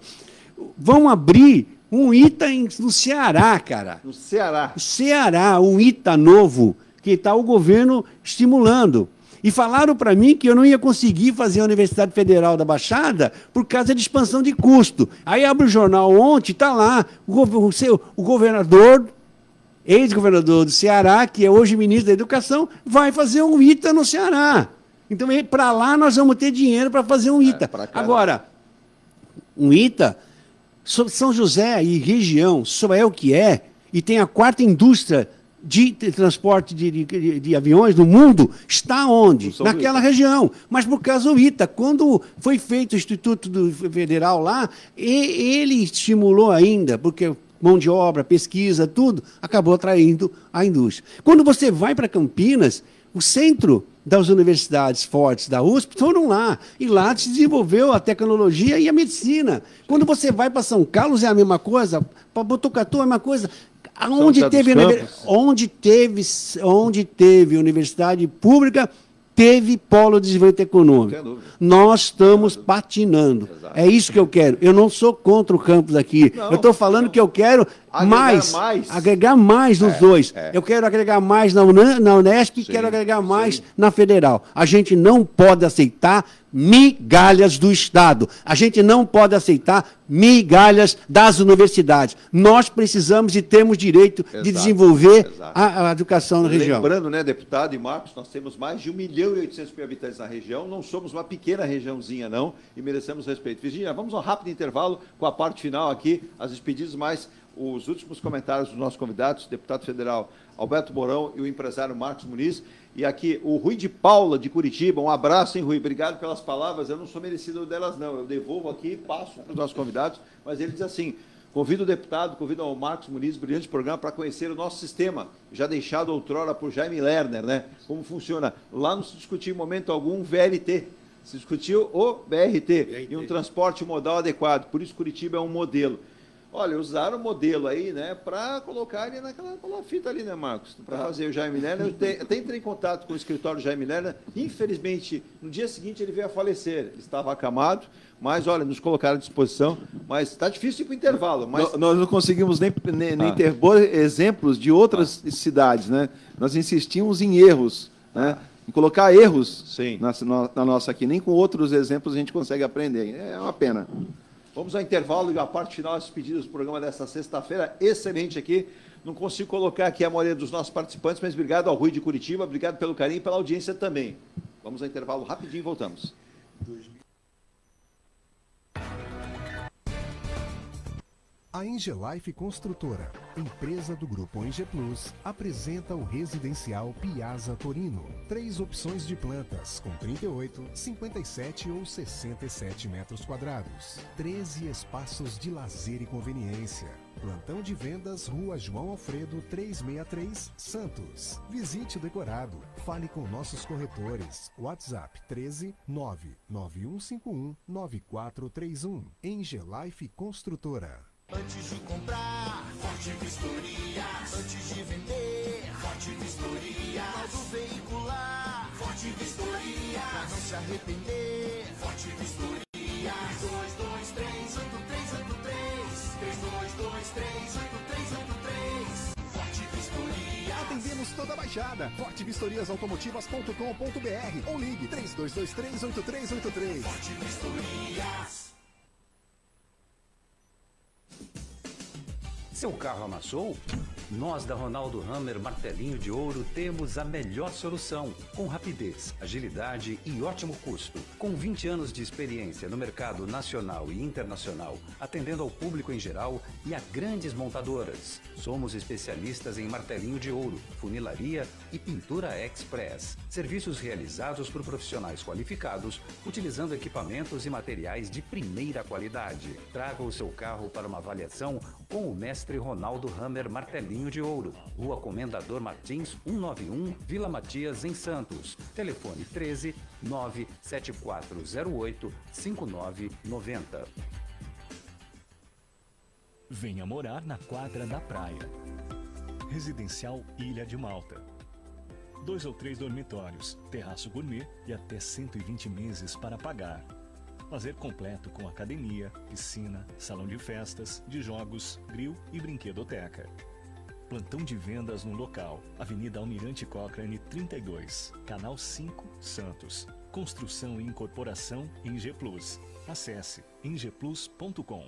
Vão abrir um ITA no Ceará, cara. No Ceará. Ceará, um ITA novo, que está o governo estimulando. E falaram para mim que eu não ia conseguir fazer a Universidade Federal da Baixada por causa de expansão de custo. Aí abre o jornal ontem, está lá, o governador, ex-governador do Ceará, que é hoje ministro da Educação, vai fazer um ITA no Ceará. Então, para lá nós vamos ter dinheiro para fazer um ITA. Agora, um ITA, São José e região, só é o que é, e tem a quarta indústria de transporte de aviões no mundo, está onde? Naquela região. Mas por causa do ITA. Quando foi feito o Instituto Federal lá, ele estimulou ainda, porque mão de obra, pesquisa, tudo, acabou atraindo a indústria. Quando você vai para Campinas, o centro das universidades fortes da USP foram lá. E lá se desenvolveu a tecnologia e a medicina. Quando você vai para São Carlos, é a mesma coisa. Para Botucatu, é a mesma coisa. Onde teve universidade pública, teve polo de desenvolvimento econômico. Nós estamos patinando. Exato. É isso que eu quero. Eu não sou contra o campus aqui. Eu estou falando que eu quero agregar mais nos dois. Eu quero agregar mais na Unesp e quero agregar mais na Federal. A gente não pode aceitar migalhas do Estado. A gente não pode aceitar migalhas das universidades. Nós precisamos e temos direito de desenvolver a educação na região. Lembrando, né, deputado e Marcos, nós temos mais de 1.800.000 habitantes na região, não somos uma pequena regiãozinha, não, e merecemos respeito. Virgínia, vamos a um rápido intervalo com a parte final aqui, as despedidas, mais os últimos comentários dos nossos convidados, deputado federal Alberto Mourão e o empresário Marcos Muniz. E aqui o Rui de Paula, de Curitiba. Um abraço, hein, Rui? Obrigado pelas palavras. Eu não sou merecido delas, não. Eu devolvo aqui e passo para os nossos convidados. Mas ele diz assim: convido o deputado, convido ao Marcos Muniz, brilhante programa, para conhecer o nosso sistema, já deixado outrora por Jaime Lerner, né? Como funciona. Lá não se discutiu em momento algum VLT. Se discutiu o BRT e um transporte modal adequado. Por isso, Curitiba é um modelo. Olha, usaram o modelo aí, né, para colocar ele naquela fita ali, né, Marcos? Para fazer o Jaime Lerner. Eu até entrei em contato com o escritório do Jaime Lerner. Infelizmente, no dia seguinte ele veio a falecer. Ele estava acamado, mas, olha, nos colocaram à disposição. Mas está difícil ir para o intervalo. Mas... Nós não conseguimos nem ter exemplos de outras cidades, né? Nós insistimos em erros, né? Em colocar erros na nossa aqui. Nem com outros exemplos a gente consegue aprender. É uma pena. Vamos ao intervalo e a parte final das pedidas do programa desta sexta-feira. Excelente aqui. Não consigo colocar aqui a maioria dos nossos participantes, mas obrigado ao Rui de Curitiba, obrigado pelo carinho e pela audiência também. Vamos ao intervalo rapidinho e voltamos. A Engelife Construtora, empresa do Grupo Enge Plus, apresenta o residencial Piazza Torino. 3 opções de plantas, com 38, 57 ou 67 metros quadrados. 13 espaços de lazer e conveniência. Plantão de vendas, Rua João Alfredo, 363, Santos. Visite o decorado. Fale com nossos corretores. WhatsApp 13 99151 9431. Engelife Construtora. Antes de comprar, Forte Vistoria. Antes de vender, Forte Vistoria. Auto veicular, Forte Vistoria. Pra não se arrepender, Forte Vistoria. 3223-8383. 3223-8383. Forte Vistoria. Atendemos toda a Baixada. fortevistoriasautomotivas.com.br ou ligue 3223-8383. Forte Vistorias. Seu carro amassou? Nós da Ronaldo Hammer Martelinho de Ouro temos a melhor solução, com rapidez, agilidade e ótimo custo. Com 20 anos de experiência no mercado nacional e internacional, atendendo ao público em geral e a grandes montadoras. Somos especialistas em martelinho de ouro, funilaria e pintura express. Serviços realizados por profissionais qualificados, utilizando equipamentos e materiais de primeira qualidade. Traga o seu carro para uma avaliação com o mestre Ronaldo Hammer Martelinho de Ouro. Rua Comendador Martins, 191, Vila Matias, em Santos. Telefone 13 97408 5990. Venha morar na quadra da praia. Residencial Ilha de Malta. 2 ou 3 dormitórios, terraço gourmet e até 120 meses para pagar. Lazer completo com academia, piscina, salão de festas, de jogos, grill e brinquedoteca. Plantão de vendas no local. Avenida Almirante Cochrane 32, Canal 5, Santos. Construção e incorporação Inge Plus. Acesse ingeplus.com.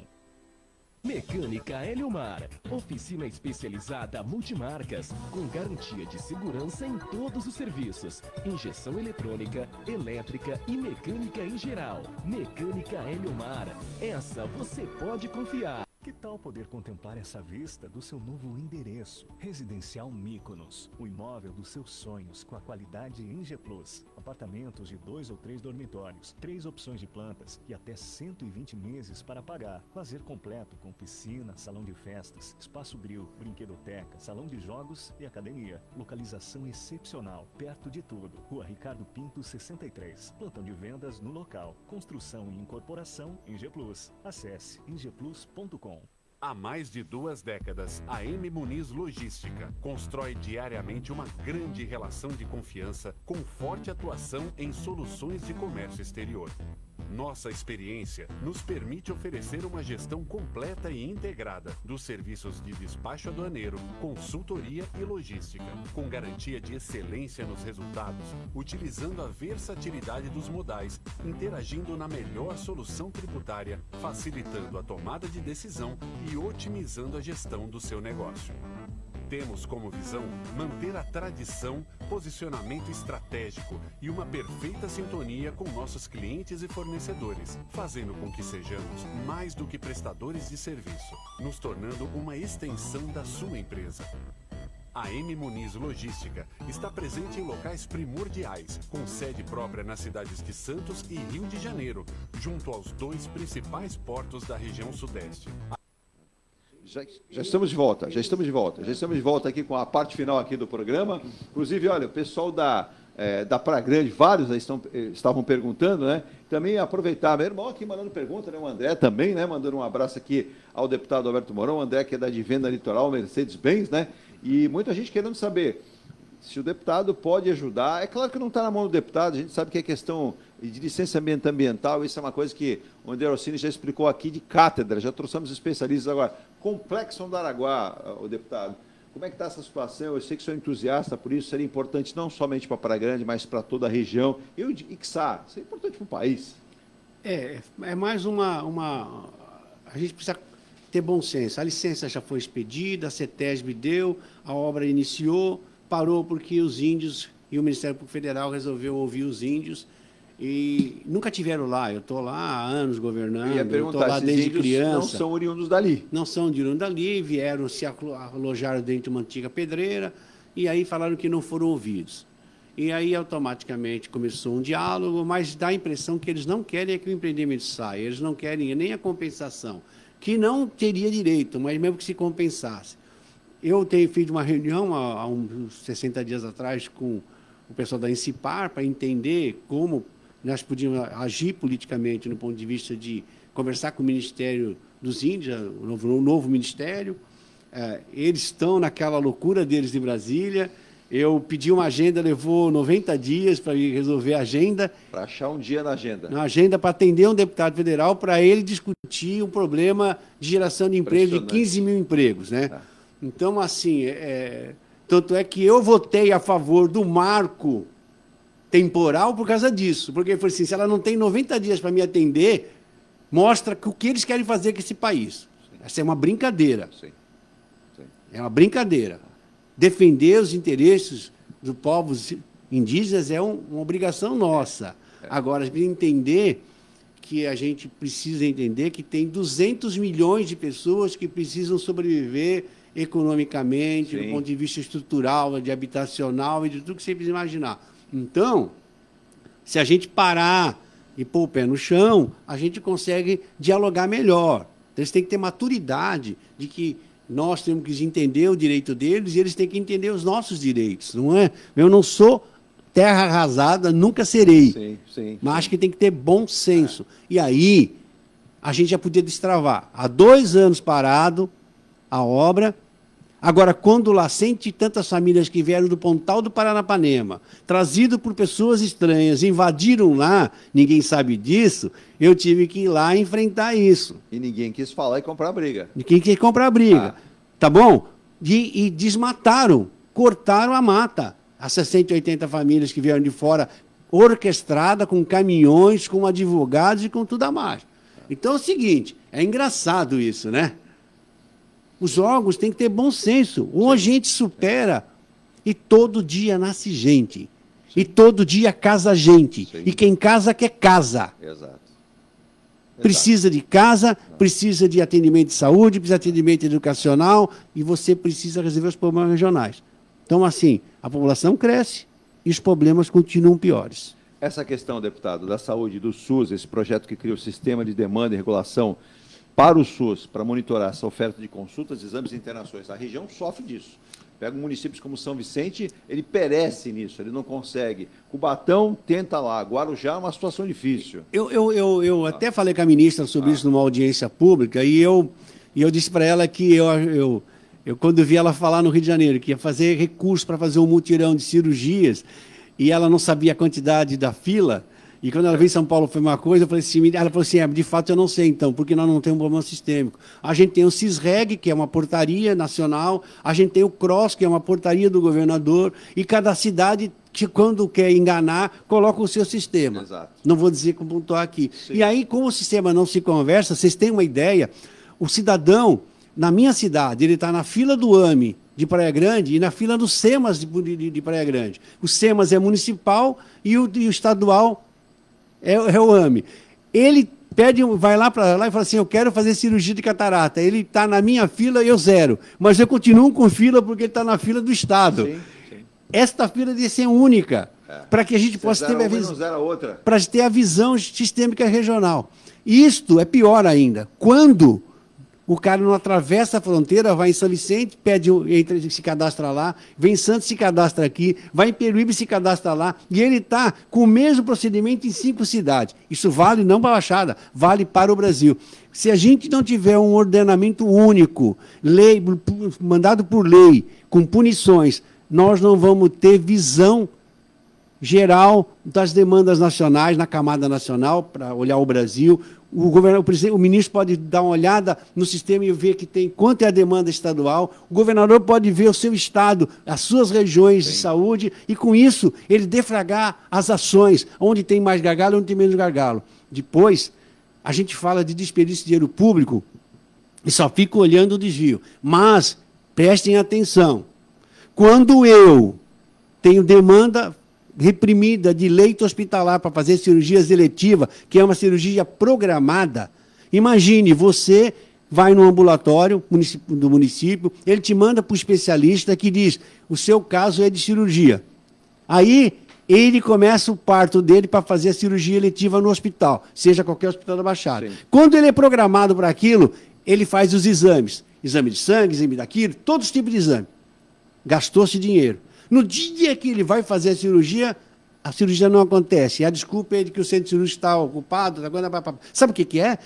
Mecânica Eliomar, oficina especializada multimarcas, com garantia de segurança em todos os serviços, injeção eletrônica, elétrica e mecânica em geral. Mecânica Eliomar, essa você pode confiar. Que tal poder contemplar essa vista do seu novo endereço? Residencial Mykonos, o imóvel dos seus sonhos com a qualidade Inge Plus. Apartamentos de 2 ou 3 dormitórios, 3 opções de plantas e até 120 meses para pagar. Lazer completo com piscina, salão de festas, espaço grill, brinquedoteca, salão de jogos e academia. Localização excepcional, perto de tudo. Rua Ricardo Pinto 63. Plantão de vendas no local. Construção e incorporação Inge Plus. Acesse ingeplus.com. Há mais de 2 décadas, a M. Muniz Logística constrói diariamente uma grande relação de confiança com forte atuação em soluções de comércio exterior. Nossa experiência nos permite oferecer uma gestão completa e integrada dos serviços de despacho aduaneiro, consultoria e logística, com garantia de excelência nos resultados, utilizando a versatilidade dos modais, interagindo na melhor solução tributária, facilitando a tomada de decisão e otimizando a gestão do seu negócio. Temos como visão manter a tradição, posicionamento estratégico e uma perfeita sintonia com nossos clientes e fornecedores, fazendo com que sejamos mais do que prestadores de serviço, nos tornando uma extensão da sua empresa. A M. Muniz Logística está presente em locais primordiais, com sede própria nas cidades de Santos e Rio de Janeiro, junto aos 2 principais portos da região sudeste. Já estamos de volta aqui com a parte final aqui do programa. Inclusive, olha, o pessoal da Praia Grande, vários estavam perguntando, né? Também aproveitar, meu irmão aqui mandando pergunta, né? O André também, né? Mandando um abraço aqui ao deputado Alberto Mourão, o André que é da Venda Litoral, Mercedes-Benz, né? E muita gente querendo saber se o deputado pode ajudar. É claro que não está na mão do deputado, a gente sabe que é questão de licenciamento ambiental, isso é uma coisa que o André Rossini já explicou aqui de cátedra, já trouxemos especialistas agora. Complexo Andaraguá, o deputado, como é que está essa situação? Eu sei que sou entusiasta por isso, seria importante não somente para Praia Grande, mas para toda a região. E o Ixá, seria importante para o país. É mais uma... A gente precisa ter bom senso. A licença já foi expedida, a CETESB deu, a obra iniciou, parou porque os índios e o Ministério Público Federal resolveu ouvir os índios e nunca tiveram lá. Eu estou lá há anos governando, estou lá desde criança. Não são oriundos dali. Não são oriundos dali, vieram, se alojaram dentro de uma antiga pedreira e aí falaram que não foram ouvidos. E aí automaticamente começou um diálogo, mas dá a impressão que eles não querem que o empreendimento saia, eles não querem nem a compensação, que não teria direito, mas mesmo que se compensasse. Eu fiz uma reunião há uns 60 dias atrás com o pessoal da Incipar para entender como nós podíamos agir politicamente no ponto de vista de conversar com o Ministério dos Índios, o novo Ministério. Eles estão naquela loucura deles de Brasília. Eu pedi uma agenda, levou 90 dias para resolver a agenda. Para achar um dia na agenda. Na agenda para atender um deputado federal, para ele discutir o problema de geração de emprego de 15 mil empregos, né? Então, assim, tanto é que eu votei a favor do marco temporal por causa disso. Porque eu falei assim, se ela não tem 90 dias para me atender, mostra o que eles querem fazer com esse país. Sim. Essa é uma brincadeira. Sim. É uma brincadeira. Defender os interesses dos povos indígenas é uma obrigação nossa. Agora, a gente entender que a gente precisa entender que tem 200 milhões de pessoas que precisam sobreviver economicamente, do ponto de vista estrutural, de habitacional e de tudo que você precisa imaginar. Então, se a gente parar e pôr o pé no chão, a gente consegue dialogar melhor. Então, eles têm que ter maturidade de que nós temos que entender o direito deles e eles têm que entender os nossos direitos, não é? Eu não sou terra arrasada, nunca serei. Mas acho que tem que ter bom senso. E aí, a gente já podia destravar. Há 2 anos parado a obra. Agora, quando lá 100 e tantas famílias que vieram do Pontal do Paranapanema, trazido por pessoas estranhas, invadiram lá, ninguém sabe disso, eu tive que ir lá enfrentar isso. E ninguém quis falar e comprar briga. Ninguém quis comprar briga. Tá bom? E desmataram, cortaram a mata. As 680 famílias que vieram de fora, orquestrada com caminhões, com advogados e com tudo a mais. Então é o seguinte, é engraçado isso, né? Os órgãos têm que ter bom senso. Ou a gente supera e todo dia nasce gente. E todo dia casa gente. E quem casa quer casa. Exato. Precisa de casa, precisa de atendimento de saúde, precisa de atendimento educacional e você precisa resolver os problemas regionais. Então, assim, a população cresce e os problemas continuam piores. Essa questão, deputado, da saúde do SUS, esse projeto que cria o sistema de demanda e regulação para o SUS, para monitorar essa oferta de consultas, exames e internações. A região sofre disso. Pega municípios como São Vicente, ele perece nisso, ele não consegue. Cubatão tenta lá, Guarujá é uma situação difícil. Eu até falei com a ministra sobre isso numa audiência pública e eu disse para ela que eu quando vi ela falar no Rio de Janeiro que ia fazer recurso para fazer um mutirão de cirurgias e ela não sabia a quantidade da fila, e quando ela veio em São Paulo foi uma coisa, eu falei assim, ela falou assim, de fato eu não sei então, porque nós não temos um problema sistêmico. A gente tem o CISREG, que é uma portaria nacional, a gente tem o CROSS, que é uma portaria do governador, e cada cidade, que quando quer enganar, coloca o seu sistema. Exato. Não vou dizer como pontuar aqui. Sim. E aí, como o sistema não se conversa, vocês têm uma ideia, o cidadão, na minha cidade, ele está na fila do AME de Praia Grande e na fila do SEMAS de Praia Grande. O SEMAS é municipal e o estadual é o AME. Ele vai lá e fala assim, eu quero fazer cirurgia de catarata. Ele está na minha fila e eu zero. Mas eu continuo com fila porque ele está na fila do Estado. Sim. Esta fila deve ser única, para que a gente possa ter a visão sistêmica regional. Isto é pior ainda. Quando o cara não atravessa a fronteira, vai em São Vicente, se cadastra lá, vem em Santos, se cadastra aqui, vai em Peruíbe, se cadastra lá, e ele está com o mesmo procedimento em 5 cidades. Isso vale não para a Baixada, vale para o Brasil. Se a gente não tiver um ordenamento único, mandado por lei, com punições, nós não vamos ter visão geral das demandas nacionais, na camada nacional, para olhar o Brasil. O ministro pode dar uma olhada no sistema e ver que tem quanto é a demanda estadual. O governador pode ver o seu estado, as suas regiões de saúde, e com isso ele defragrar as ações, onde tem mais gargalo, onde tem menos gargalo. Depois, a gente fala de desperdício de dinheiro público e só fica olhando o desvio. Mas, prestem atenção, quando eu tenho demanda reprimida de leito hospitalar para fazer cirurgias eletivas, que é uma cirurgia programada. Imagine, você vai no ambulatório do município, ele te manda para o especialista que diz, o seu caso é de cirurgia. Aí, ele começa o parto dele para fazer a cirurgia eletiva no hospital, seja qualquer hospital da Baixada. Sim. Quando ele é programado para aquilo, ele faz os exames. Exame de sangue, exame daquilo, todos os tipos de exame. Gastou-se dinheiro. No dia que ele vai fazer a cirurgia não acontece. E a desculpa é de que o centro cirúrgico está ocupado. Sabe o que é?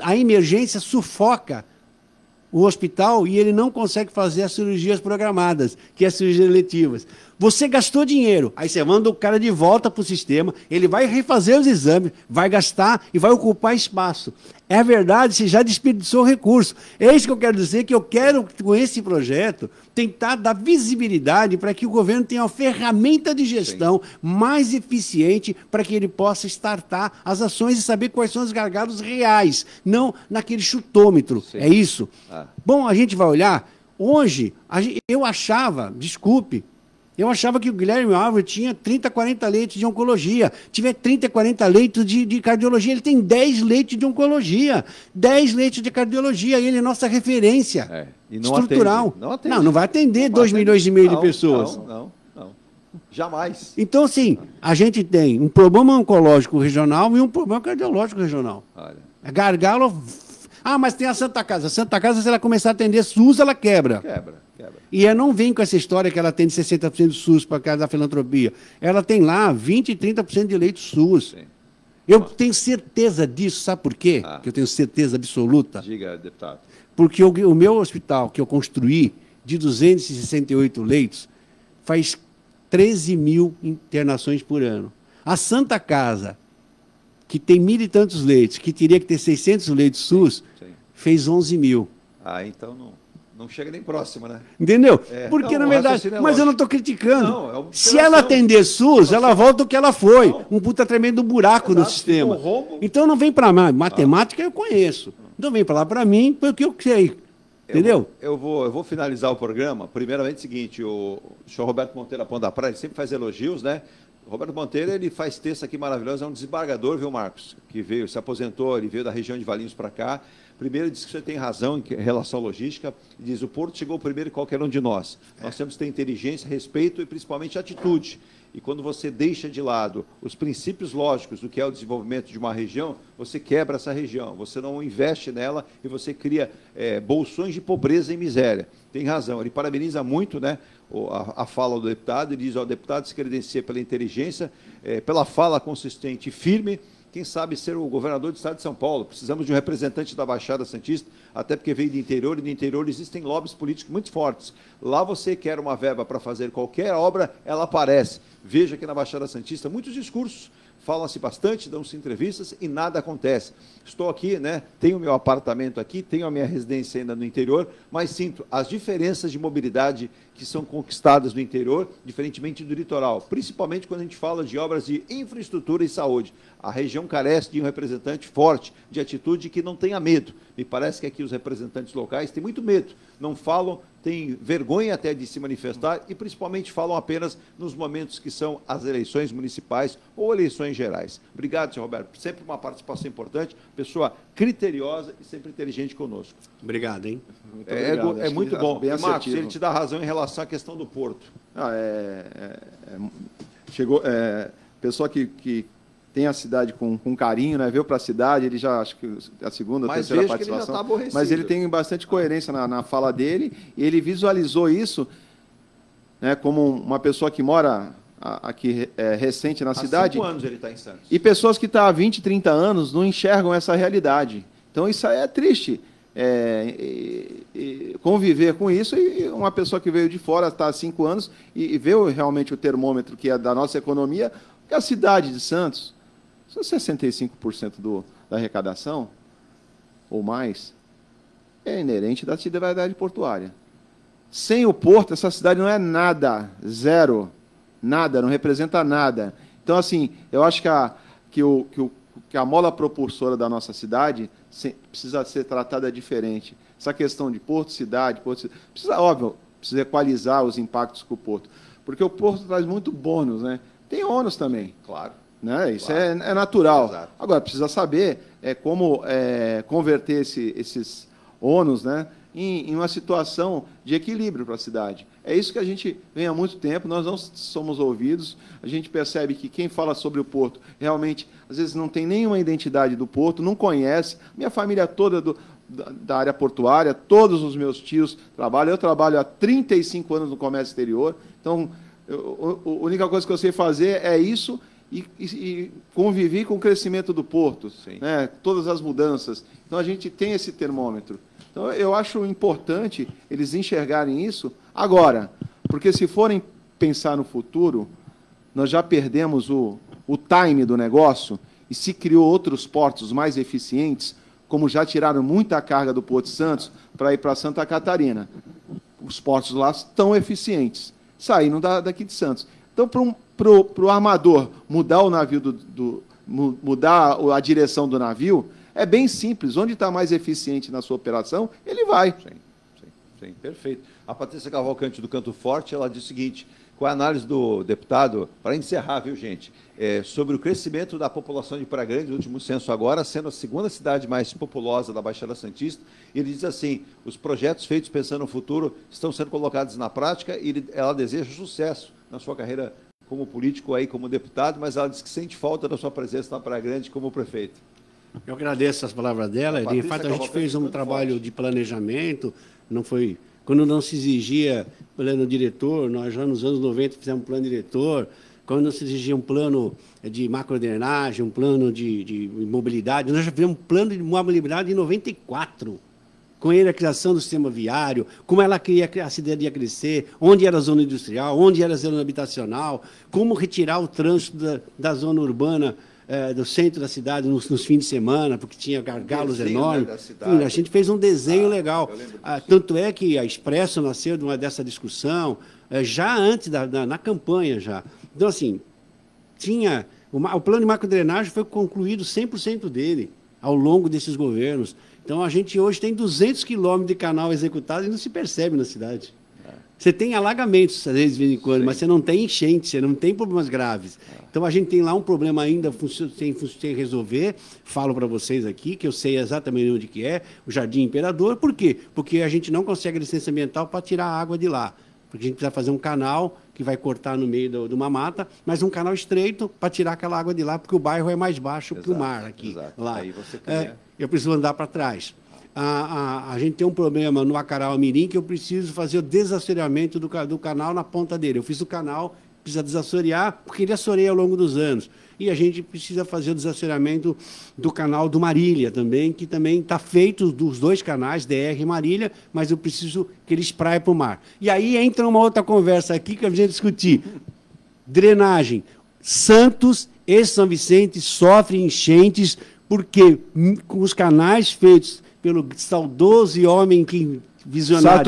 A emergência sufoca o hospital e ele não consegue fazer as cirurgias programadas, que é as cirurgias eletivas. Você gastou dinheiro, aí você manda o cara de volta para o sistema, ele vai refazer os exames, vai gastar e vai ocupar espaço. É verdade, você já desperdiçou recurso. É isso que eu quero dizer, que eu quero, com esse projeto, tentar dar visibilidade para que o governo tenha uma ferramenta de gestão mais eficiente para que ele possa startar as ações e saber quais são os gargalos reais, não naquele chutômetro. É isso? Bom, a gente vai olhar, Hoje, eu achava, desculpe, eu achava que o Guilherme Álvaro tinha 30, 40 leitos de oncologia. Tiver 30, 40 leitos de cardiologia, ele tem 10 leitos de oncologia, 10 leitos de cardiologia, ele é nossa referência E não estrutural. Atende. Não atende. Não vai atender 2 milhões e meio de pessoas. Não. Jamais. Então, assim, a gente tem um problema oncológico regional e um problema cardiológico regional. Olha. Gargalo... mas tem a Santa Casa. A Santa Casa, se ela começar a atender SUS, ela quebra. Quebra. E ela não vem com essa história que ela atende 60% do SUS para casa da filantropia. Ela tem lá 20% e 30% de leitos SUS. Sim. Eu tenho certeza disso, sabe por quê? Que eu tenho certeza absoluta. Diga, deputado. Porque o meu hospital que eu construí, de 268 leitos, faz 13 mil internações por ano. A Santa Casa, que tem 1.000 e tantos leitos, que teria que ter 600 leitos SUS, fez 11 mil. Então não chega nem próximo, né? Entendeu? Porque, na verdade, mas eu não estou criticando. Não, se ela atender SUS, ela volta o que ela foi. Um puta tremendo buraco no sistema. Então não vem para mim. Matemática eu conheço. Então vem para lá para mim, porque eu sei. Entendeu? Eu vou finalizar o programa. Primeiramente, é o seguinte, o senhor Roberto Monteiro da Ponta da Praia, ele sempre faz elogios, né? O Roberto Monteiro, ele faz texto aqui maravilhoso, é um desembargador, viu, Marcos? Que veio, se aposentou, ele veio da região de Valinhos para cá. Primeiro, ele diz que você tem razão em relação à logística. Ele diz, o Porto chegou primeiro que qualquer um de nós. Nós temos que ter inteligência, respeito e, principalmente, atitude. E quando você deixa de lado os princípios lógicos do que é o desenvolvimento de uma região, você quebra essa região, você não investe nela e você cria bolsões de pobreza e miséria. Tem razão, ele parabeniza muito, né, a fala do deputado, ele diz, o deputado se credencia pela inteligência, pela fala consistente e firme, quem sabe ser o governador do estado de São Paulo. Precisamos de um representante da Baixada Santista, até porque veio do interior, e no interior existem lobbies políticos muito fortes. Lá você quer uma verba para fazer qualquer obra, ela aparece. Veja aqui na Baixada Santista muitos discursos, falam-se bastante, dão-se entrevistas e nada acontece. Estou aqui, né, tenho meu apartamento aqui, tenho a minha residência ainda no interior, mas sinto as diferenças de mobilidade que são conquistadas no interior, diferentemente do litoral, principalmente quando a gente fala de obras de infraestrutura e saúde. A região carece de um representante forte, de atitude, que não tenha medo. Me parece que aqui os representantes locais têm muito medo, não falam, têm vergonha até de se manifestar e, principalmente, falam apenas nos momentos que são as eleições municipais ou eleições gerais. Obrigado, senhor Roberto. Sempre uma participação importante, pessoa criteriosa e sempre inteligente conosco. Obrigado, hein? Muito obrigado. É muito bom. Bem Marcos, assertivo. ele te dá razão em relação à questão do Porto. Chegou, pessoa que tem a cidade com carinho, né? Veio para a cidade, ele já, acho que a segunda, mas terceira participação. Que ele já tá aborrecido. Mas ele tem bastante coerência na fala dele, e ele visualizou isso, né, como uma pessoa que mora aqui recente na cidade. Há 5 anos ele está em Santos. E pessoas que estão há 20, 30 anos não enxergam essa realidade. Então isso aí é triste. Conviver com isso, e uma pessoa que veio de fora, está há 5 anos, e vê realmente o termômetro que é da nossa economia, que a cidade de Santos, 65% da arrecadação, ou mais, é inerente da atividade portuária. Sem o porto, essa cidade não é nada, zero, nada, não representa nada. Então, assim, eu acho que a mola propulsora da nossa cidade precisa ser tratada diferente. Essa questão de cidade, precisa equalizar os impactos com o porto. Porque o porto traz muito bônus, né? Tem ônus também. Claro. Né? Isso é natural. Exato. Agora, precisa saber como converter esses ônus, né, em uma situação de equilíbrio para a cidade. É isso que a gente vem há muito tempo, nós não somos ouvidos, a gente percebe que quem fala sobre o porto realmente, às vezes, não tem nenhuma identidade do porto, não conhece. Minha família toda da área portuária, todos os meus tios trabalham, eu trabalho há 35 anos no comércio exterior, então, a única coisa que eu sei fazer é isso, e convivi com o crescimento do porto, né? Todas as mudanças. Então, a gente tem esse termômetro. Então, eu acho importante eles enxergarem isso agora, porque se forem pensar no futuro, nós já perdemos o time do negócio e se criou outros portos mais eficientes, como já tiraram muita carga do Porto de Santos para ir para Santa Catarina. Os portos lá estão eficientes, saíram daqui de Santos. Então, para o armador mudar o navio, mudar a direção do navio, é bem simples. Onde está mais eficiente na sua operação, ele vai. Sim, perfeito. A Patrícia Cavalcante, do Canto Forte, ela diz o seguinte: qual é a análise do deputado, para encerrar, viu, gente, sobre o crescimento da população de Praia Grande, no último censo agora, sendo a segunda cidade mais populosa da Baixada Santista. Ele diz assim: os projetos feitos pensando no futuro estão sendo colocados na prática e ela deseja sucesso na sua carreira como político, aí, como deputado, mas ela diz que sente falta da sua presença na Praia Grande como prefeito. Eu agradeço as palavras dela. De fato, a gente fez um trabalho de planejamento, não foi... Quando não se exigia plano diretor, nós já nos anos 90 fizemos um plano diretor. Quando não se exigia um plano de macrodrenagem, um plano de mobilidade, nós já fizemos um plano de mobilidade em 94, com ele a criação do sistema viário, como ela queria a cidade ia crescer, onde era a zona industrial, onde era a zona habitacional, como retirar o trânsito da zona urbana, do centro da cidade nos fins de semana, porque tinha gargalos enormes. A gente fez um desenho legal. Tanto é que a Expresso nasceu dessa discussão, já antes, na campanha já. Então, assim, o plano de macrodrenagem foi concluído 100% dele, ao longo desses governos. Então, a gente hoje tem 200 quilômetros de canal executado e não se percebe na cidade. Você tem alagamentos, às vezes, de vez em quando, mas você não tem enchente, você não tem problemas graves. Então, a gente tem lá um problema ainda sem resolver. Falo para vocês aqui, que eu sei exatamente onde que é, o Jardim Imperador. Por quê? Porque a gente não consegue licença ambiental para tirar a água de lá. Porque a gente precisa fazer um canal que vai cortar no meio de uma mata, mas um canal estreito para tirar aquela água de lá, porque o bairro é mais baixo que o mar aqui. Lá. Aí você eu preciso andar para trás. A gente tem um problema no Acaral Mirim, que eu preciso fazer o desassoreamento do canal na ponta dele. Eu fiz o canal, precisa desassorear, porque ele assoreia ao longo dos anos. E a gente precisa fazer o desassoreamento do canal do Marília também, que também está feito dos dois canais, DR e Marília, mas eu preciso que ele espraie para o mar. E aí entra uma outra conversa aqui que a gente discutir. Drenagem. Santos e São Vicente sofrem enchentes porque com os canais feitos pelo saudoso e homem visionário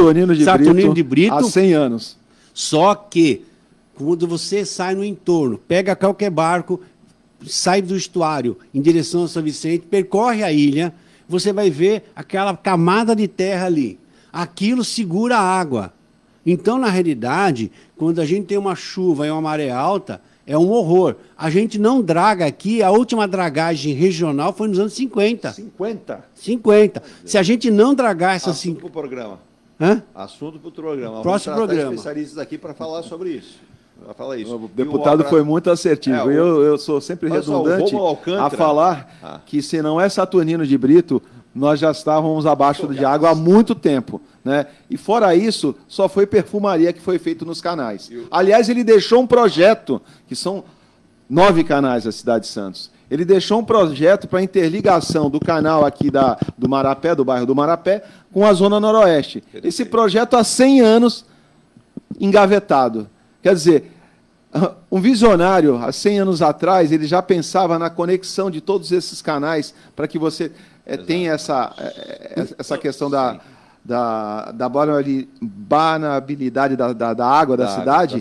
Saturnino de Brito, há 100 anos. Só que, quando você sai no entorno, pega qualquer barco, sai do estuário em direção a São Vicente, percorre a ilha, você vai ver aquela camada de terra ali. Aquilo segura a água. Então, na realidade, quando a gente tem uma chuva e uma maré alta, é um horror. A gente não draga aqui, a última dragagem regional foi nos anos 50. 50. Se a gente não dragar essas... Assunto para o programa. Hã? Assunto para o programa. Próximo programa. Especialistas aqui para falar sobre isso. Fala isso. O deputado foi muito assertivo. Eu sou sempre redundante a falar que se não é Saturnino de Brito, nós já estávamos abaixo de água há muito tempo. Né? E fora isso, só foi perfumaria que foi feito nos canais. Aliás, ele deixou um projeto, que são 9 canais da cidade de Santos. Ele deixou um projeto para interligação do canal aqui do Marapé, do bairro do Marapé, com a zona noroeste. Esse projeto há 100 anos engavetado. Quer dizer, um visionário, há 100 anos atrás, ele já pensava na conexão de todos esses canais para que você tenha essa questão da banabilidade da água da cidade,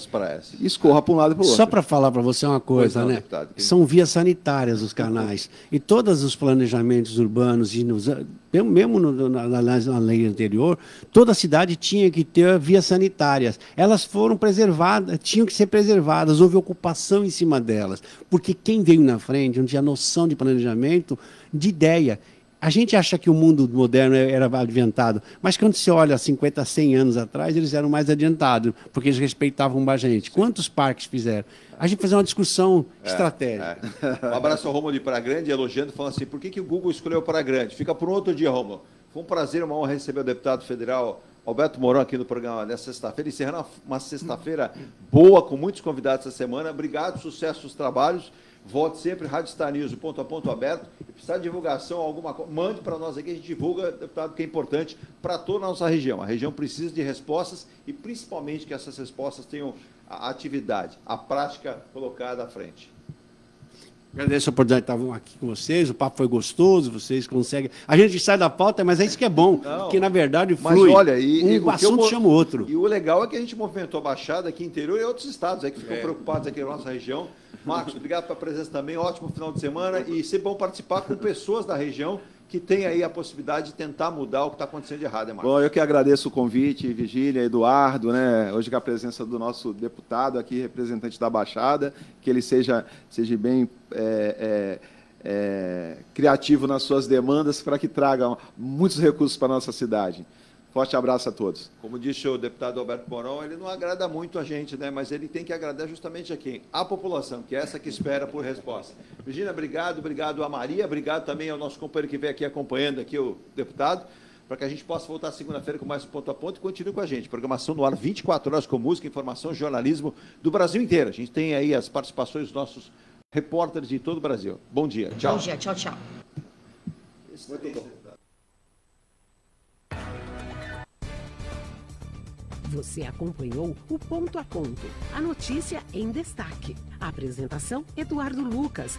escorra para um lado e para o outro. Só para falar para você uma coisa, né? Deputado, são vias sanitárias os canais. E todos os planejamentos urbanos, mesmo na lei anterior, toda a cidade tinha que ter vias sanitárias. Elas foram preservadas, tinham que ser preservadas, houve ocupação em cima delas. Porque quem veio na frente não tinha noção de planejamento, de ideia. A gente acha que o mundo moderno era adiantado, mas quando você olha 50, 100 anos atrás, eles eram mais adiantados, porque eles respeitavam a gente. Quantos parques fizeram? A gente fez uma discussão estratégica. Um abraço ao Romulo de Praia Grande, elogiando, falando assim, por que o Google escolheu Praia Grande? Fica por um outro dia, Romulo. Foi um prazer, uma honra receber o deputado federal Alberto Mourão aqui no programa dessa sexta-feira, encerrando uma sexta-feira boa, com muitos convidados essa semana. Obrigado, sucesso nos trabalhos. Volte sempre, Rádio Star News, o ponto a ponto aberto. E precisar de divulgação, alguma coisa, mande para nós aqui, a gente divulga, deputado, que é importante para toda a nossa região. A região precisa de respostas e principalmente que essas respostas tenham a atividade, a prática colocada à frente. Agradeço a oportunidade de estar aqui com vocês, o papo foi gostoso, vocês conseguem... A gente sai da pauta, mas é isso que é bom, porque na verdade flui. Mas olha, um assunto chama o outro. E o legal é que a gente movimentou a Baixada aqui interior e outros estados que ficam preocupados aqui na nossa região. Marcos, obrigado pela presença também, ótimo final de semana e sempre bom participar com pessoas da região que tem aí a possibilidade de tentar mudar o que está acontecendo de errado, Marcos? Bom, eu que agradeço o convite, Vigília, Eduardo, né? Hoje com a presença do nosso deputado aqui, representante da Baixada, que ele seja bem criativo nas suas demandas para que traga muitos recursos para a nossa cidade. Forte abraço a todos. Como disse o deputado Alberto Moron, ele não agrada muito a gente, né? Mas ele tem que agradar justamente a quem? A população, que é essa que espera por resposta. Virgínia, obrigado a Maria, obrigado também ao nosso companheiro que veio aqui acompanhando aqui o deputado, para que a gente possa voltar segunda-feira com mais um Ponto a Ponto e continue com a gente. Programação no ar 24 horas com música, informação, jornalismo do Brasil inteiro. A gente tem aí as participações dos nossos repórteres de todo o Brasil. Bom dia. Tchau. Bom dia. Tchau. Muito bom. Você acompanhou o Ponto a Ponto, a notícia em destaque. A apresentação, Eduardo Lucas.